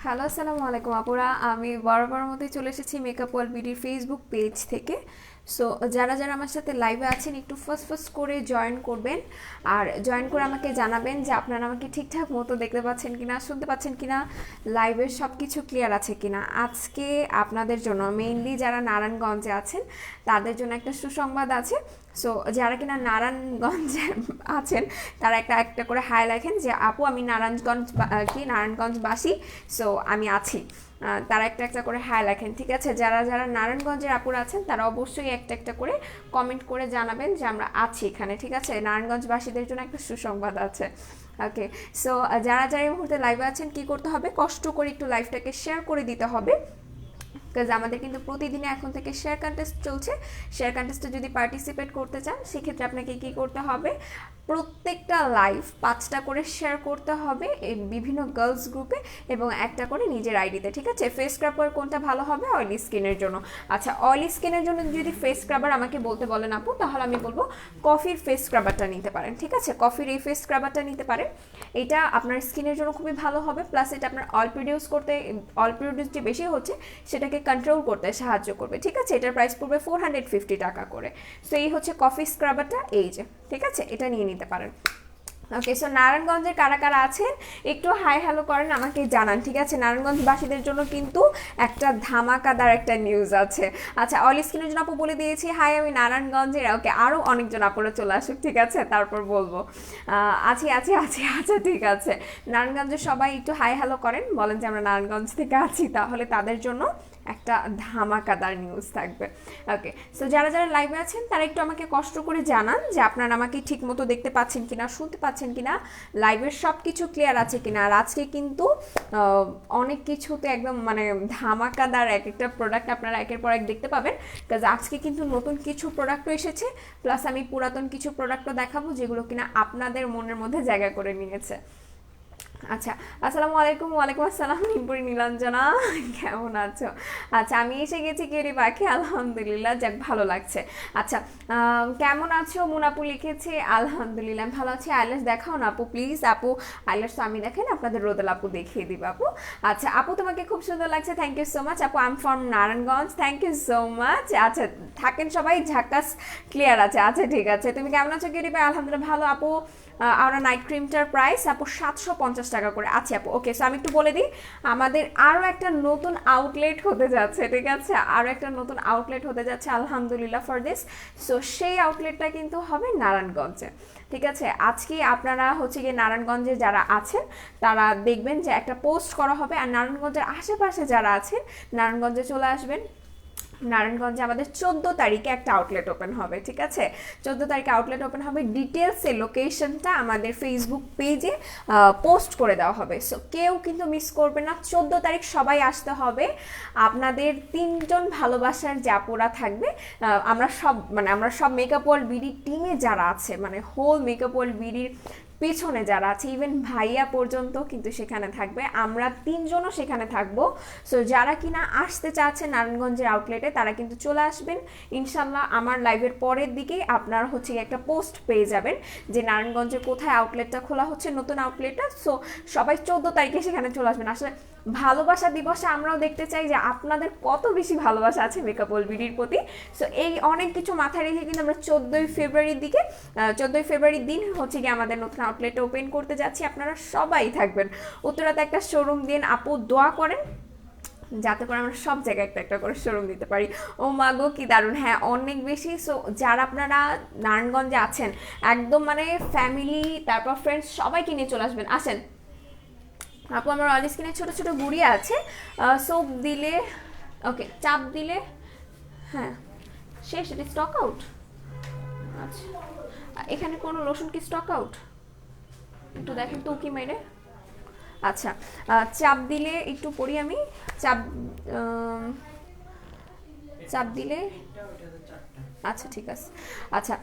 Hello, আসসালামু আলাইকুম আপুরা। আমি বরাবর মতোই চলে এসেছি মেকআপ ওয়াল বিডির ফেসবুক পেজ থেকে। সো যারা যারা আমার সাথে লাইভে আছেন একটু ফার্স্ট ফার্স্ট করে জয়েন করবেন, আর জয়েন করে আমাকে জানাবেন যে আপনারা আমাকে ঠিকঠাক মতো দেখতে পাচ্ছেন কিনা, শুনতে পাচ্ছেন কিনা, লাইভের সব কিছু ক্লিয়ার আছে কিনা। আজকে আপনাদের জন্য মেইনলি যারা নারায়ণগঞ্জে আছেন তাদের জন্য একটা সুসংবাদ আছে। সো যারা কিনা নারায়ণগঞ্জে আছেন তারা একটা একটা করে হাই লেখেন যে আপু আমি নারায়ণগঞ্জবাসী, সো আমি আছি। তারা একটা একটা করে হাই লেখেন, ঠিক আছে? যারা যারা নারায়ণগঞ্জের আপুরা আছেন তারা অবশ্যই একটা একটা করে কমেন্ট করে জানাবেন যে আমরা আছি এখানে, ঠিক আছে? নারায়ণগঞ্জবাসীদের জন্য একটা সুসংবাদ আছে। ওকে, সো যারা যারা এই মুহূর্তে লাইভে আছেন কি করতে হবে, কষ্ট করে একটু লাইভটাকে শেয়ার করে দিতে হবে। বিকজ আমাদের কিন্তু প্রতিদিনে এখন থেকে শেয়ার কন্টেস্ট চলছে। শেয়ার কন্টেস্টে যদি পার্টিসিপেট করতে চান সেক্ষেত্রে আপনাকে কি করতে হবে, প্রত্যেকটা লাইভ 5টা করে শেয়ার করতে হবে এই বিভিন্ন গার্লস গ্রুপে, এবং একটা করে নিজের আইডিতে, ঠিক আছে? ফেস স্ক্রাবার কোনটা ভালো হবে অয়েলি স্কিনের জন্য? আচ্ছা, অয়েলি স্কিনের জন্য যদি ফেস স্ক্রাবার আমাকে বলতে বলেন আপু, তাহলে আমি বলবো কফির ফেস স্ক্রাবারটা নিতে পারেন, ঠিক আছে? কফির এই ফেস স্ক্রাবারটা নিতে পারেন। এটা আপনার স্কিনের জন্য খুবই ভালো হবে, প্লাস এটা আপনার অয়েল প্রডিউস যে বেশি হচ্ছে সেটাকে কন্ট্রোল করতে সাহায্য করবে, ঠিক আছে? এটার প্রাইস পড়বে 450 টাকা করে। সো এই হচ্ছে কফি স্ক্রাবারটা, এই যে, ঠিক আছে? এটা নিয়ে নিতে পারেন। ওকে, সো নারায়ণগঞ্জের কারা কারা আছেন একটু হাই হ্যালো করেন, আমাকে জানান, ঠিক আছে? নারায়ণগঞ্জবাসীদের জন্য কিন্তু একটা ধামাকাদার একটা নিউজ আছে। আচ্ছা, অয়েলি স্কিনের জন্য আপু বলে দিয়েছি হাই আমি নারায়ণগঞ্জের। ওকে, আরও অনেকজন আপুরা চলে আসুক, ঠিক আছে? তারপর বলবো আছি আছি আছি। আচ্ছা, ঠিক আছে। নারায়ণগঞ্জের সবাই একটু হাই হ্যালো করেন, বলেন যে আমরা নারায়ণগঞ্জ থেকে আছি, তাহলে তাদের জন্য একটা ধামাকাদার নিউজ থাকবে। ওকে, সো যারা যারা লাইভে আছেন তারা একটু আমাকে কষ্ট করে জানান যে আপনারা আমাকে ঠিক মতো দেখতে পাচ্ছেন কিনা, শুনতে পাচ্ছেন কিনা, লাইভের সব কিছু ক্লিয়ার আছে কিনা। আর আজকে কিন্তু অনেক কিছুতে একদম মানে ধামাকাদার এক একটা প্রোডাক্ট আপনারা একের পর এক দেখতে পাবেন, বিকজ আজকে কিন্তু নতুন কিছু প্রোডাক্টও এসেছে, প্লাস আমি পুরাতন কিছু প্রোডাক্টও দেখাবো যেগুলো কিনা আপনাদের মনের মধ্যে জায়গা করে নিয়েছে। আচ্ছা, আসসালামু আলাইকুম। ওয়ালাইকুম আসসালাম নিপুরি নীলাঞ্জনা, কেমন আছো? আচ্ছা, আমি এসে গেছি কেরি পাখি, আলহামদুলিল্লাহ, যাক ভালো লাগছে। আচ্ছা, কেমন আছো মুনাপু লিখেছে, আলহামদুলিল্লাহ ভালো আছি। আইলেস দেখাও না আপু প্লিজ। আপু আইলেস তো আমি দেখেন আপনাদের রোদেল আপু দেখিয়ে দিব আপু। আচ্ছা আপু, তোমাকে খুব সুন্দর লাগছে, থ্যাংক ইউ সো মাচ আপু। I am from Narayanganj, thank you so much. আচ্ছা, থাকেন সবাই, ঝাকাস ক্লিয়ার আছে। আচ্ছা, ঠিক আছে। তুমি কেমন আছো কেরি ভাই? আলহামদুলিল্লাহ ভালো আপু। আমরা নাইট ক্রিমটার প্রাইস আপু 750 টাকা করে আছে আপু। ওকে, সো আমি একটু বলে দিই, আমাদের আরও একটা নতুন আউটলেট হতে যাচ্ছে, ঠিক আছে? আরও একটা নতুন আউটলেট হতে যাচ্ছে, আলহামদুলিল্লাহ ফর দিস। সো সেই আউটলেটটা কিন্তু হবে নারায়ণগঞ্জে, ঠিক আছে? আজকে আপনারা হচ্ছে গিয়ে নারায়ণগঞ্জে যারা আছেন তারা দেখবেন যে একটা পোস্ট করা হবে, আর নারায়ণগঞ্জের আশেপাশে যারা আছেন নারায়ণগঞ্জে চলে আসবেন। নারায়ণগঞ্জে আমাদের 14 তারিখে একটা আউটলেট ওপেন হবে, ঠিক আছে? 14 তারিখে আউটলেট ওপেন হবে, ডিটেলসে লোকেশনটা আমাদের ফেসবুক পেজে পোস্ট করে দেওয়া হবে। সো কেউ কিন্তু মিস করবে না, 14 তারিখ সবাই আসতে হবে। আপনাদের 3জন ভালোবাসার যে আপুরা থাকবে, আমরা সব মেকআপ ওয়ার্ল্ড বিডি টিমে যারা আছে, মানে হোল মেকআপ ওয়ার্ল্ড বিডির পেছনে যারা আছে, ইভেন ভাইয়া পর্যন্ত কিন্তু সেখানে থাকবে, আমরা 3জনও সেখানে থাকবো। সো যারা কিনা আসতে চাচ্ছে নারায়ণগঞ্জের আউটলেটে তারা কিন্তু চলে আসবেন ইনশাল্লাহ। আমার লাইভের পরের দিকেই আপনার হচ্ছে একটা পোস্ট পেয়ে যাবেন যে নারায়ণগঞ্জে কোথায় আউটলেটটা খোলা হচ্ছে, নতুন আউটলেটটা। সো সবাই 14 তারিখে সেখানে চলে আসবেন। আসলে ভালোবাসা দিবসে আমরাও দেখতে চাই যে আপনাদের কত বেশি ভালোবাসা আছে মেকআপ ওয়ার্ল্ড বিডির প্রতি। সো এই অনেক কিছু মাথায় রেখে কিন্তু আমরা 14ই ফেব্রুয়ারির দিন হচ্ছে গিয়ে আমাদের নতুন আউটলেট ওপেন করতে যাচ্ছি। আপনারা সবাই থাকবেন। উত্তরাতে একটা শোরুম দিন আপু, দোয়া করেন যাতে করে আমরা সব জায়গায় একটা একটা করে শোরুম দিতে পারি। ও মাগো কি দারুণ, হ্যাঁ অনেক বেশি। সো যারা আপনারা নারায়ণগঞ্জে আছেন একদম মানে ফ্যামিলি তারপর ফ্রেন্ডস সবাইকে নিয়ে চলে আসবেন, আসেন। আপু আমার অয়েল স্কিনে ছোটো ছোটো গুড়িয়া আছে, সোপ দিলে, ওকে চাপ দিলে, হ্যাঁ শেষ, এটা স্টক আউট। আচ্ছা, এখানে কোনো লোশন কি স্টক আউট? একটু দেখেন তো কি মেরে। আচ্ছা, চাপ দিলে একটু পড়ি আমি। চাপ চাপ দিলে আচ্ছা ঠিক আছে। আচ্ছা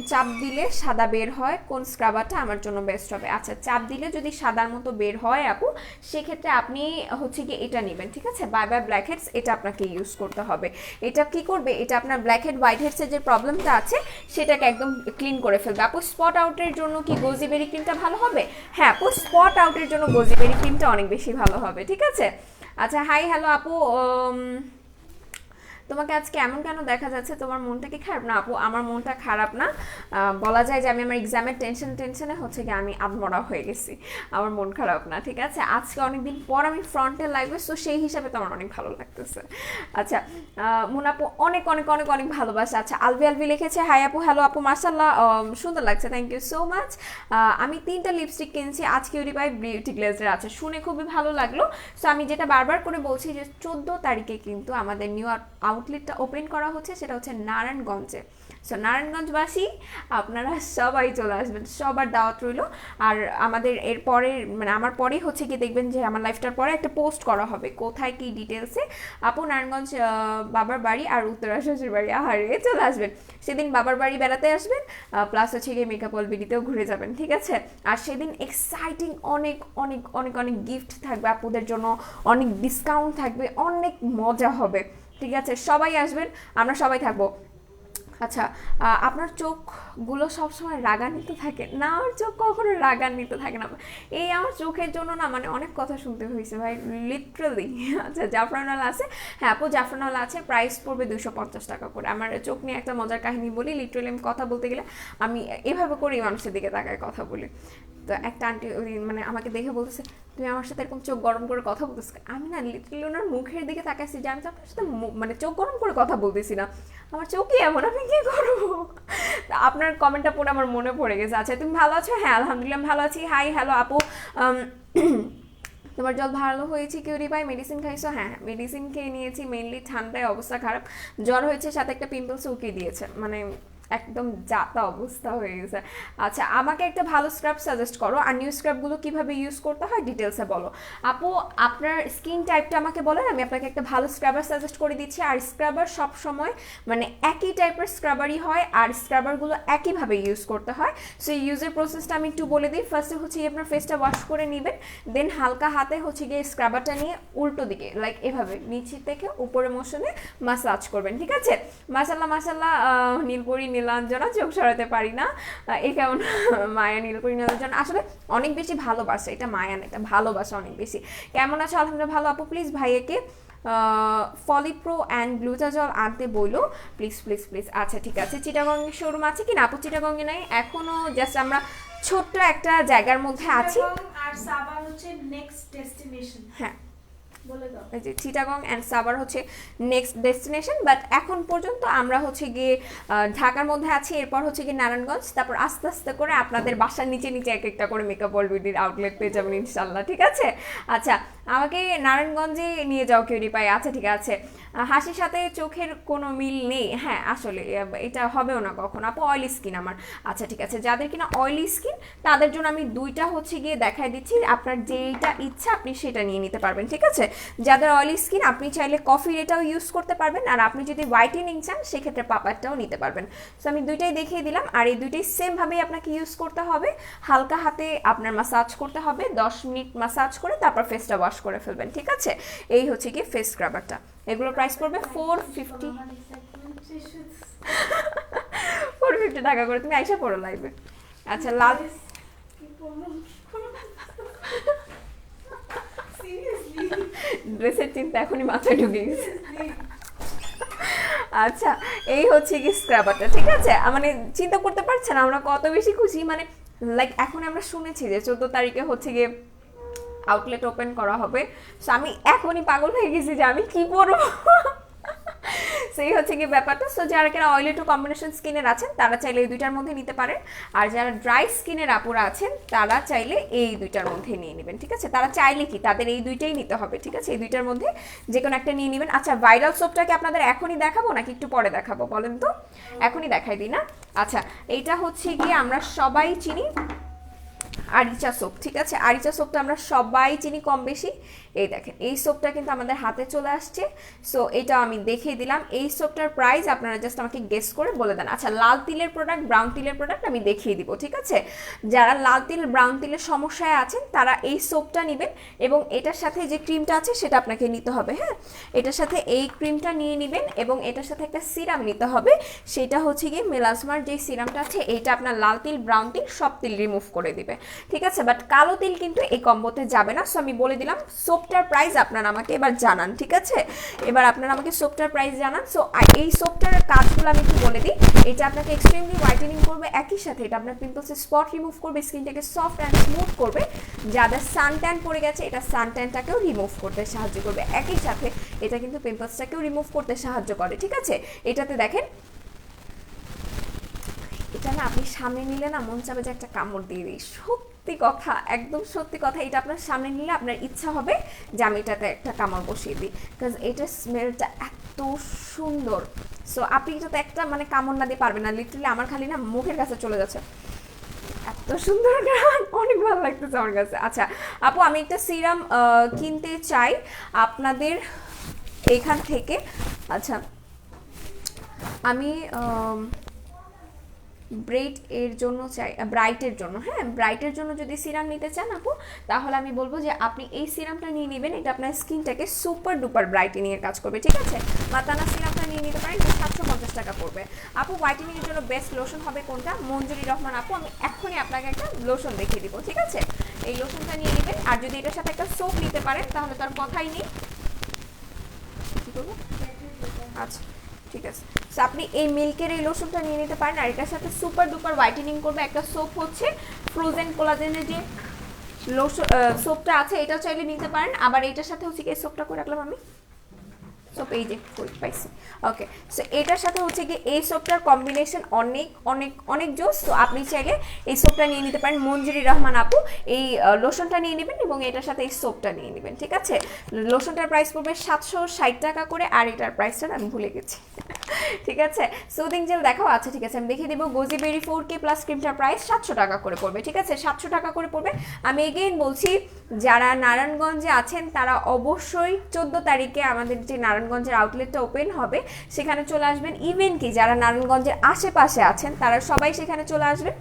চাপ দিলে সাদা বের হয় কোন স্ক্রাবারটা আমার জন্য বেস্ট হবে? আচ্ছা চাপ দিলে যদি সাদার মতো বের হয় আপু, সেক্ষেত্রে আপনি হচ্ছে কি এটা নেবেন, ঠিক আছে, বাই বাই ব্ল্যাক হেডস, এটা আপনাকে ইউজ করতে হবে। এটা কি করবে, এটা আপনার ব্ল্যাক হেড হোয়াইট হেডসের যে প্রবলেমটা আছে সেটাকে একদম ক্লিন করে ফেলবে। আপু স্পট আউটের জন্য কি গোজিবেরি ক্রিমটা ভালো হবে? হ্যাঁ আপু স্পট আউটের জন্য গোজিবেরি ক্রিমটা অনেক বেশি ভালো হবে, ঠিক আছে। আচ্ছা হাই হ্যালো আপু, তোমাকে আজকে এমন কেন দেখা যাচ্ছে, তোমার মনটা কি খারাপ? না আপু আমার মনটা খারাপ না, বলা যায় যে আমি আমার এক্সামের টেনশনে হচ্ছে কি আমি আদমরা হয়ে গেছি, আমার মন খারাপ না, ঠিক আছে। আজকে অনেকদিন পর আমি ফ্রন্টে লাইভে, সো সেই হিসাবে তো আমার অনেক ভালো লাগতেছে। আচ্ছা মুনাপু অনেক অনেক অনেক অনেক ভালোবাসা। আচ্ছা আলভি আলভি লিখেছে হাই আপু হ্যালো আপু মাশাআল্লাহ, সুন্দর লাগছে, থ্যাংক ইউ সো মাচ। আমি 3টা লিপস্টিক কিনছি আজ কিউরি বাই বিউটি গ্লেজের, আছে শুনে খুবই ভালো লাগলো। সো আমি যেটা বারবার করে বলছি যে 14 তারিখে কিন্তু আমাদের নিউ আউটলেটটা ওপেন করা হচ্ছে, সেটা হচ্ছে নারায়ণগঞ্জে। সো নারায়ণগঞ্জবাসী আপনারা সবাই চলে আসবেন, সবার দাওয়াত রইল। আর আমাদের এর পরে মানে আমার পরেই হচ্ছে কি দেখবেন যে আমার লাইফটার পরে একটা পোস্ট করা হবে কোথায় কি ডিটেলসে। আপু নারায়ণগঞ্জ বাবার বাড়ি আর উত্তরা শ্বশুর বাড়ি, আহারে চলে আসবেন সেদিন, বাবার বাড়ি বেড়াতে আসবেন, প্লাস হচ্ছে গিয়ে মেকআপ অলবিডিতেও ঘুরে যাবেন, ঠিক আছে। আর সেদিন এক্সাইটিং অনেক অনেক অনেক অনেক গিফট থাকবে আপুদের জন্য, অনেক ডিসকাউন্ট থাকবে, অনেক মজা হবে, ঠিক আছে। সবাই আসবেন, আমরা সবাই থাকবো। আচ্ছা আপনার চোখগুলো সবসময় রাগান্বিত থাকে না? আমার চোখ কখনো রাগান্বিত থাকে না, এই আমার চোখের জন্য না মানে অনেক কথা শুনতে হয়েছে ভাই, লিটারালি। আচ্ছা জাফরানওয়ালা আছে, হ্যাঁ আপু জাফরানওয়ালা আছে, প্রাইস পড়বে 250 টাকা করে। আমার চোখ নিয়ে একটা মজার কাহিনী বলি, লিটারালি আমি কথা বলতে গেলে আমি এভাবে করেই মানুষের দিকে তাকায় কথা বলি। তো একটা আন্টি মানে আমাকে দেখে বলতেছে তুমি আমার সাথে এরকম চোখ গরম করে কথা বলতেছ, আমি না লিটারালি ওনার মুখের দিকে তাকাইছি যে আমি তো আপনার সাথে মানে চোখ গরম করে কথা বলতেছি না, আমার চোখই এমন, আমি কি করবো। আপনার কমেন্টটা পড়ে আমার মনে পড়ে গেছে। আচ্ছা তুমি ভালো আছো? হ্যাঁ আলহামদুলিল্লাহ ভালো আছি। হাই হ্যালো আপু, তোমার জল ভালো হয়েছে কিউরি ভাই, মেডিসিন খাইছো? হ্যাঁ মেডিসিন খেয়ে নিয়েছি, মেইনলি ঠান্ডায় অবস্থা খারাপ, জ্বর হয়েছে, সাথে একটা পিম্পলস উকিয়ে দিয়েছে, মানে একদম যাতা অবস্থা হয়ে গেছে। আচ্ছা আমাকে একটা ভালো স্ক্রাব সাজেস্ট করো, আর নিউ স্ক্রাবগুলো কীভাবে ইউজ করতে হয় ডিটেলসে বলো। আপু আপনার স্কিন টাইপটা আমাকে বলেন, আমি আপনাকে একটা ভালো স্ক্রাবার সাজেস্ট করে দিচ্ছি। আর স্ক্রাবার সব সময় মানে একই টাইপের স্ক্রাবারই হয়, আর স্ক্রাবারগুলো একইভাবে ইউজ করতে হয়। সো ইউজের প্রসেসটা আমি একটু বলে দিই। ফার্স্টে হচ্ছে আপনার ফেসটা ওয়াশ করে নেবেন, দেন হালকা হাতে হচ্ছে গিয়ে স্ক্রাবারটা নিয়ে উল্টো দিকে লাইক এভাবে নিচে থেকে উপরে মোশনে মাসাজ করবেন, ঠিক আছে। মাশাল্লাহ মাশাল্লাহ, নীলপরি নীলাঞ্জনা, চোখ সরাতে পারি না, এই কেমন মায়া নীলপরি নীলাঞ্জনা, আসলে অনেক বেশি ভালোবাসা, এটা মায়া না, এটা ভালোবাসা অনেক বেশি। কেমন আছো? আলহামদুলিল্লাহ ভালো আপু, প্লিজ ভাইয়াকে ফলিপ্রো অ্যান্ড গ্লুটাজল আনতে বইলো প্লিজ প্লিজ প্লিজ। আচ্ছা ঠিক আছে, চিটাগংয়ের শোরুম আছে কি না আপু? চিটাগংয়ে নাই এখনো, জাস্ট আমরা ছোট্ট একটা জায়গার মধ্যে আছি। আর সাভার হচ্ছে নেক্সট ডেস্টিনেশন। হ্যাঁ এই যে চিটাগং অ্যান্ড সাভার হচ্ছে নেক্সট ডেস্টিনেশন, বাট এখন পর্যন্ত আমরা হচ্ছে গিয়ে ঢাকার মধ্যে আছি, এরপর হচ্ছে গিয়ে নারায়ণগঞ্জ, তারপর আস্তে আস্তে করে আপনাদের বাসার নিচে নিচে এক একটা করে মেকআপ ওয়ার্ল্ড বিউটির আউটলেট পেয়ে যাবেন ইনশাল্লাহ, ঠিক আছে। আচ্ছা আমাকে নারায়ণগঞ্জে নিয়ে যাও কিউরি পাই। আচ্ছা ঠিক আছে, হাসির সাথে চোখের কোনো মিল নেই, হ্যাঁ আসলে এটা হবেও না কখন আপু, অয়েলি স্কিন আমার। আচ্ছা ঠিক আছে, যাদের কিনা অয়েলি স্কিন তাদের জন্য আমি দুইটা হচ্ছে গিয়ে দেখাই দিচ্ছি, আপনার যেইটা ইচ্ছা আপনি সেটা নিয়ে নিতে পারবেন, ঠিক আছে। যাদের অয়েলি স্কিন আপনি চাইলে কফির এটাও ইউজ করতে পারবেন, আর আপনি যদি হোয়াইটেনিং চান সেক্ষেত্রে পাপারটাও নিতে পারবেন। সো আমি দুইটাই দেখিয়ে দিলাম, আর এই দুইটাই সেমভাবেই আপনাকে ইউজ করতে হবে, হালকা হাতে আপনার মাসাজ করতে হবে, 10 মিনিট মাসাজ করে তারপর ফেসটা ওয়াশ করে ফেলবেন, ঠিক আছে। এই হচ্ছে কি ফেস স্ক্রাবারটা, এগুলো প্রাইস পড়বে 450 টাকা করে। তুমি আইসা পড়ো লাইভে। আচ্ছা লাল ড্রেসের চিন্তা এখনই মাথায় ঢুকে গেছে। আচ্ছা এই হচ্ছে কি স্ক্রাবারটা, ঠিক আছে। মানে চিন্তা করতে পারছেন আমরা কত বেশি খুশি, মানে লাইক এখন আমরা শুনেছি যে 14 তারিখে হচ্ছে গিয়ে আউটলেট ওপেন করা হবে, সো আমি এখনই পাগল হয়ে গেছি যে আমি কি পরবো। সেই হচ্ছে কি ব্যাপারটা। সো যারা কিনা অয়েলি টু কম্বিনেশন স্কিনের আছেন তারা চাইলে এই দুইটার মধ্যে নিতে পারেন, আর যারা ড্রাই স্কিনের আপুরা আছেন তারা চাইলে এই দুইটার মধ্যে নিয়ে নেবেন, ঠিক আছে। তারা চাইলে কি তাদের এই দুইটাই নিতে হবে, ঠিক আছে, এই দুইটার মধ্যে যে কোনো একটা নিয়ে নেবেন। আচ্ছা ভাইরাল সোপটাকে আপনাদের এখনই দেখাবো নাকি একটু পরে দেখাবো বলেন তো? এখনই দেখাই দিই না। আচ্ছা এইটা হচ্ছে কি আমরা সবাই চিনি আরিচা সোপ, ঠিক আছে? আরিচা সোপটা আমরা সবাই চিনি কম বেশি। এই দেখেন এই সোপটা কিন্তু আমাদের হাতে চলে আসছে। সো এটা আমি দেখিয়ে দিলাম। এই সোপটার প্রাইস আপনারা জাস্ট আমাকে গেস করে বলে দেন। আচ্ছা, লাল তিলের প্রোডাক্ট, ব্রাউন তিলের প্রোডাক্ট আমি দেখিয়ে দিব, ঠিক আছে? যারা লাল তিল ব্রাউন তিলের সমস্যায় আছেন তারা এই সোপটা নেবেন, এবং এটার সাথে যে ক্রিমটা আছে সেটা আপনাকে নিতে হবে। হ্যাঁ, এটার সাথে এই ক্রিমটা নিয়ে নেবেন, এবং এটার সাথে একটা সিরাম নিতে হবে। সেটা হচ্ছে গিয়ে মেলাজমার যে সিরামটা আছে, এইটা আপনার লাল তিল ব্রাউন তিল সব তিল রিমুভ করে দিবে, ঠিক আছে? বাট কালো তিল কিন্তু এই কম্বোতে যাবে না। সো আমি বলে দিলাম সোপটার প্রাইস আপনারা আমাকে এবার জানান, ঠিক আছে? এবার আপনারা আমাকে সোপটার প্রাইস জানান। সো এই সোপটার কাজগুলো আমি একটু বলে দিই। এটা আপনাকে এক্সট্রিমলি হোয়াইটেনিং করবে, একই সাথে এটা আপনার পিম্পলসের স্পট রিমুভ করবে, স্কিনটাকে সফট অ্যান্ড স্মুথ করবে। যাদের সানট্যান পড়ে গেছে এটা সানট্যানটাকেও রিমুভ করতে সাহায্য করবে, একই সাথে এটা কিন্তু পিম্পলসটাকেও রিমুভ করতে সাহায্য করে, ঠিক আছে? এটাতে দেখেন, এটা না আপনি সামনে নিলে না মন চাবে যে একটা কামড় দিয়ে দিই। সত্যি কথা, একদম সত্যি কথা। এটা আপনার সামনে নিলে আপনার ইচ্ছা হবে যে আমি এটাতে একটা কামড় বসিয়ে দিই, বিকজ এটার স্মেলটা এত সুন্দর। সো আপনি এটাতে একটা মানে কামড় না দিয়ে পারবেন না, লিটারালি আমার খালি না মুখের কাছে চলে যাচ্ছে, এত সুন্দর গান, অনেক ভালো লাগতেছে আমার কাছে। আচ্ছা আপু, আমি একটা সিরাম কিনতে চাই আপনাদের এখান থেকে। আচ্ছা, আমি ব্রাইটের জন্য চাই, ব্রাইটের জন্য, হ্যাঁ ব্রাইটের জন্য যদি সিরাম নিতে চান আপু, তাহলে আমি বলবো যে আপনি এই সিরামটা নিয়ে নেবেন। এটা আপনার স্কিনটাকে সুপার ডুপার ব্রাইটেনিংয়ের কাজ করবে, ঠিক আছে? মাতানা সিরামটা নিয়ে নিতে পারেন, 750 টাকা পড়বে। আপু হোয়াইটেনিংয়ের জন্য বেস্ট লোশন হবে কোনটা? মঞ্জুরি রহমান আপু, আমি এখনই আপনাকে একটা লোশন দেখিয়ে দিব, ঠিক আছে? এই লোশনটা নিয়ে নেবেন। আর যদি এটার সাথে একটা সোপ নিতে পারেন তাহলে তার কথাই নেই। কী করবো? আচ্ছা ঠিক আছে, সো আপনি এই মিল্কের এই লোশনটা নিয়ে নিতে পারেন। আর এটার সাথে সুপার ডুপার হোয়াইটেনিং করবে একটা সোপ হচ্ছে ফ্রোজেন কোলাজেনের যে লোশন সোপটা আছে, এটা চাইলে নিতে পারেন। আবার এটার সাথে হচ্ছে কি এই সোপটা করে রাখলাম আমি, সোপ এই যে পাইছি, ওকে। সো এটার সাথে হচ্ছে কি এই সোপটার কম্বিনেশন অনেক অনেক অনেক জোস। তো আপনি চাইলে এই সোপটা নিয়ে নিতে পারেন। মঞ্জুরি রহমান আপু, এই লোশনটা নিয়ে নেবেন এবং এটার সাথে এই সোপটা নিয়ে নেবেন, ঠিক আছে? লোশনটার প্রাইস পড়বে 760 টাকা করে, আর এটার প্রাইসটা আমি ভুলে গেছি, ঠিক আছে? সুদিং জেল দেখাও, আচ্ছা ঠিক আছে আমি দেখিয়ে দেবো। গোজি বেরি 4K প্লাস ক্রিমটার প্রাইস 700 টাকা করে পড়বে, ঠিক আছে? 700 টাকা করে পড়বে। আমি এগেইন বলছি, যারা নারায়ণগঞ্জে আছেন তারা অবশ্যই 14 তারিখে আমাদের যে নারায়ণগঞ্জের আউটলেটটা ওপেন হবে সেখানে চলে আসবেন। ইভেন কি যারা নারায়ণগঞ্জের আশেপাশে আছেন তারা সবাই সেখানে চলে আসবেন।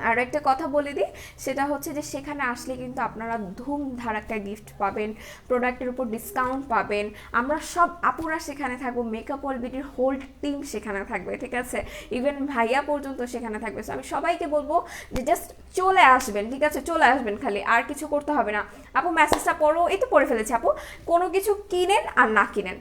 আর একটা কথা বলে দিই, সেটা হচ্ছে যে সেখানে আসলে কিন্তু আপনারা ধুম ধারাক্কা গিফট পাবেন, প্রোডাক্টের উপর ডিসকাউন্ট পাবেন। আমরা সব আপুরা সেখানে থাকবো, মেকআপ অল বিউটির হোল টিম সেখানে থাকবে, ঠিক আছে? ইভেন ভাইয়া পর্যন্ত সেখানে থাকবে। সো আমি সবাইকে বলবো যে জাস্ট চলে আসবেন, ঠিক আছে? চলে আসবেন, খালি আর কিছু করতে হবে না। আপু মেসেজটা পড়ো, এই তো পড়ে ফেলেছি আপু। কোনো কিছু কিনেন আর না কিনেন,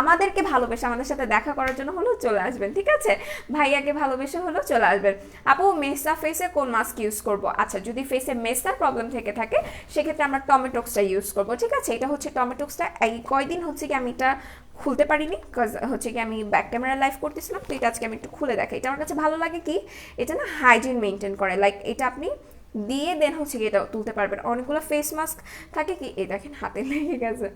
আমাদেরকে ভালোবেসে আমাদের সাথে দেখা করার জন্য হলেও চলে আসবেন, ঠিক আছে? ভাইয়াকে ভালোবেসে হলেও চলে আসবেন। আপু মেসা ফেসে কোন মাস্ক ইউজ করব? আচ্ছা, যদি ফেসে মেসার প্রবলেম থেকে থাকে সেক্ষেত্রে আমরা টমেটোক্সটা ইউজ করব, ঠিক আছে? এটা হচ্ছে টমেটোক্সটা। এই কয়দিন হচ্ছে কি আমি এটা খুলতে পারিনি, বিকজ হচ্ছে কি আমি ব্যাক ক্যামেরা লাইভ করতেছিলাম, তো এটা আজকে আমি একটু খুলে দেখাই। এটা আমার কাছে ভালো লাগে কি, এটা না হাইজিন মেনটেন করে। লাইক এটা আপনি দিয়ে দেন হচ্ছে কি এটা তুলতে পারবেন। অনেকগুলো ফেস মাস্ক থাকে কি, এই দেখেন হাতে লেগে গেছে,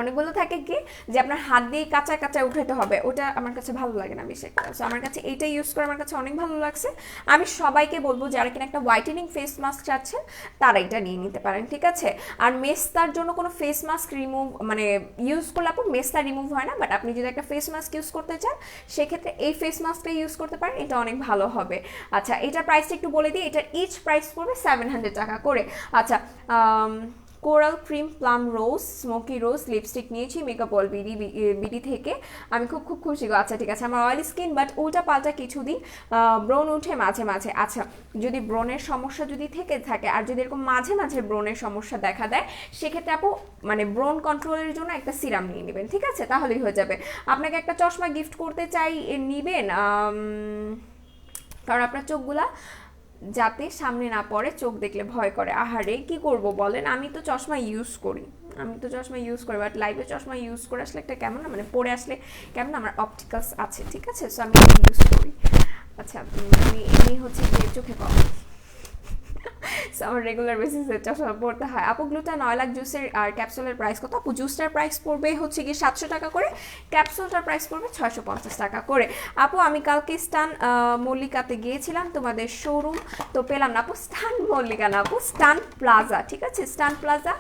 অনেকগুলো থাকে কি যে আপনার হাত দিয়ে কাঁচা কাঁচা উঠাতে হবে, ওটা আমার কাছে ভালো লাগে না বেশি একটা। সো আমার কাছে এইটা ইউজ করে আমার কাছে অনেক ভালো লাগছে। আমি সবাইকে বলবো যারা কিনা একটা হোয়াইটেনিং ফেস মাস্ক চাচ্ছেন তারা এটা নিয়ে নিতে পারেন, ঠিক আছে? আর মেস্তার জন্য কোনো ফেস মাস্ক রিমুভ মানে ইউজ করলে আপনি মেস্তা রিমুভ হয় না, বাট আপনি যদি একটা ফেস মাস্ক ইউজ করতে চান সেক্ষেত্রে এই ফেস মাস্কটা ইউজ করতে পারেন, এটা অনেক ভালো হবে। আচ্ছা, এটার প্রাইসটা একটু বলে দিই। এটার ইচ প্রাইস পড়বে 700 টাকা করে। আচ্ছা, কোরাল ক্রিম প্লাম রোজ স্মোকি রোজ লিপস্টিক নিয়েছি মেকআপ অল বিডি থেকে। আমি খুব খুব খুশি গো। আচ্ছা ঠিক আছে, আমার অয়েল স্কিন, বাট উল্টা পাল্টা কিছুদিন ব্রণ উঠে মাঝে মাঝে। আচ্ছা, যদি ব্রণের সমস্যা যদি থেকে থাকে আর যদি এরকম মাঝে মাঝে ব্রণের সমস্যা দেখা দেয় সেক্ষেত্রে আপু মানে ব্রণ কন্ট্রোলের জন্য একটা সিরাম নিয়ে নেবেন, ঠিক আছে? তাহলেই হয়ে যাবে। আপনাকে একটা চশমা গিফট করতে চাই, নেবেন? কারণ আপনার চোখগুলা যাতে সামনে না পড়ে, চোখ দেখলে ভয় করে। আহারে কি করব বলেন, আমি তো চশমা ইউজ করি, বাট লাইভে চশমা ইউজ করে আসলে একটা কেমন না, মানে পরে আসলে কেমন, আমার অপটিক্যালস আছে, ঠিক আছে? সো আমি ইউজ করি। আচ্ছা, আমি এমনি হচ্ছে যে চোখে কম। আমার রেগুলার বেসিসে চশমা পড়তে হয়। আপু গ্লুটান অয়েল আর জুসের আর ক্যাপসুলের প্রাইস কত? আপু জুসটার প্রাইস পড়বে হচ্ছে কি 700 টাকা করে, ক্যাপসুলটার প্রাইস পড়বে 650 টাকা করে। আপু আমি কালকে স্টান মল্লিকাতে গিয়েছিলাম তোমাদের শোরুম, তো পেলাম না। আপু স্টান মল্লিকা না আপু, স্টান প্লাজা, ঠিক আছে, Eastern Plaza,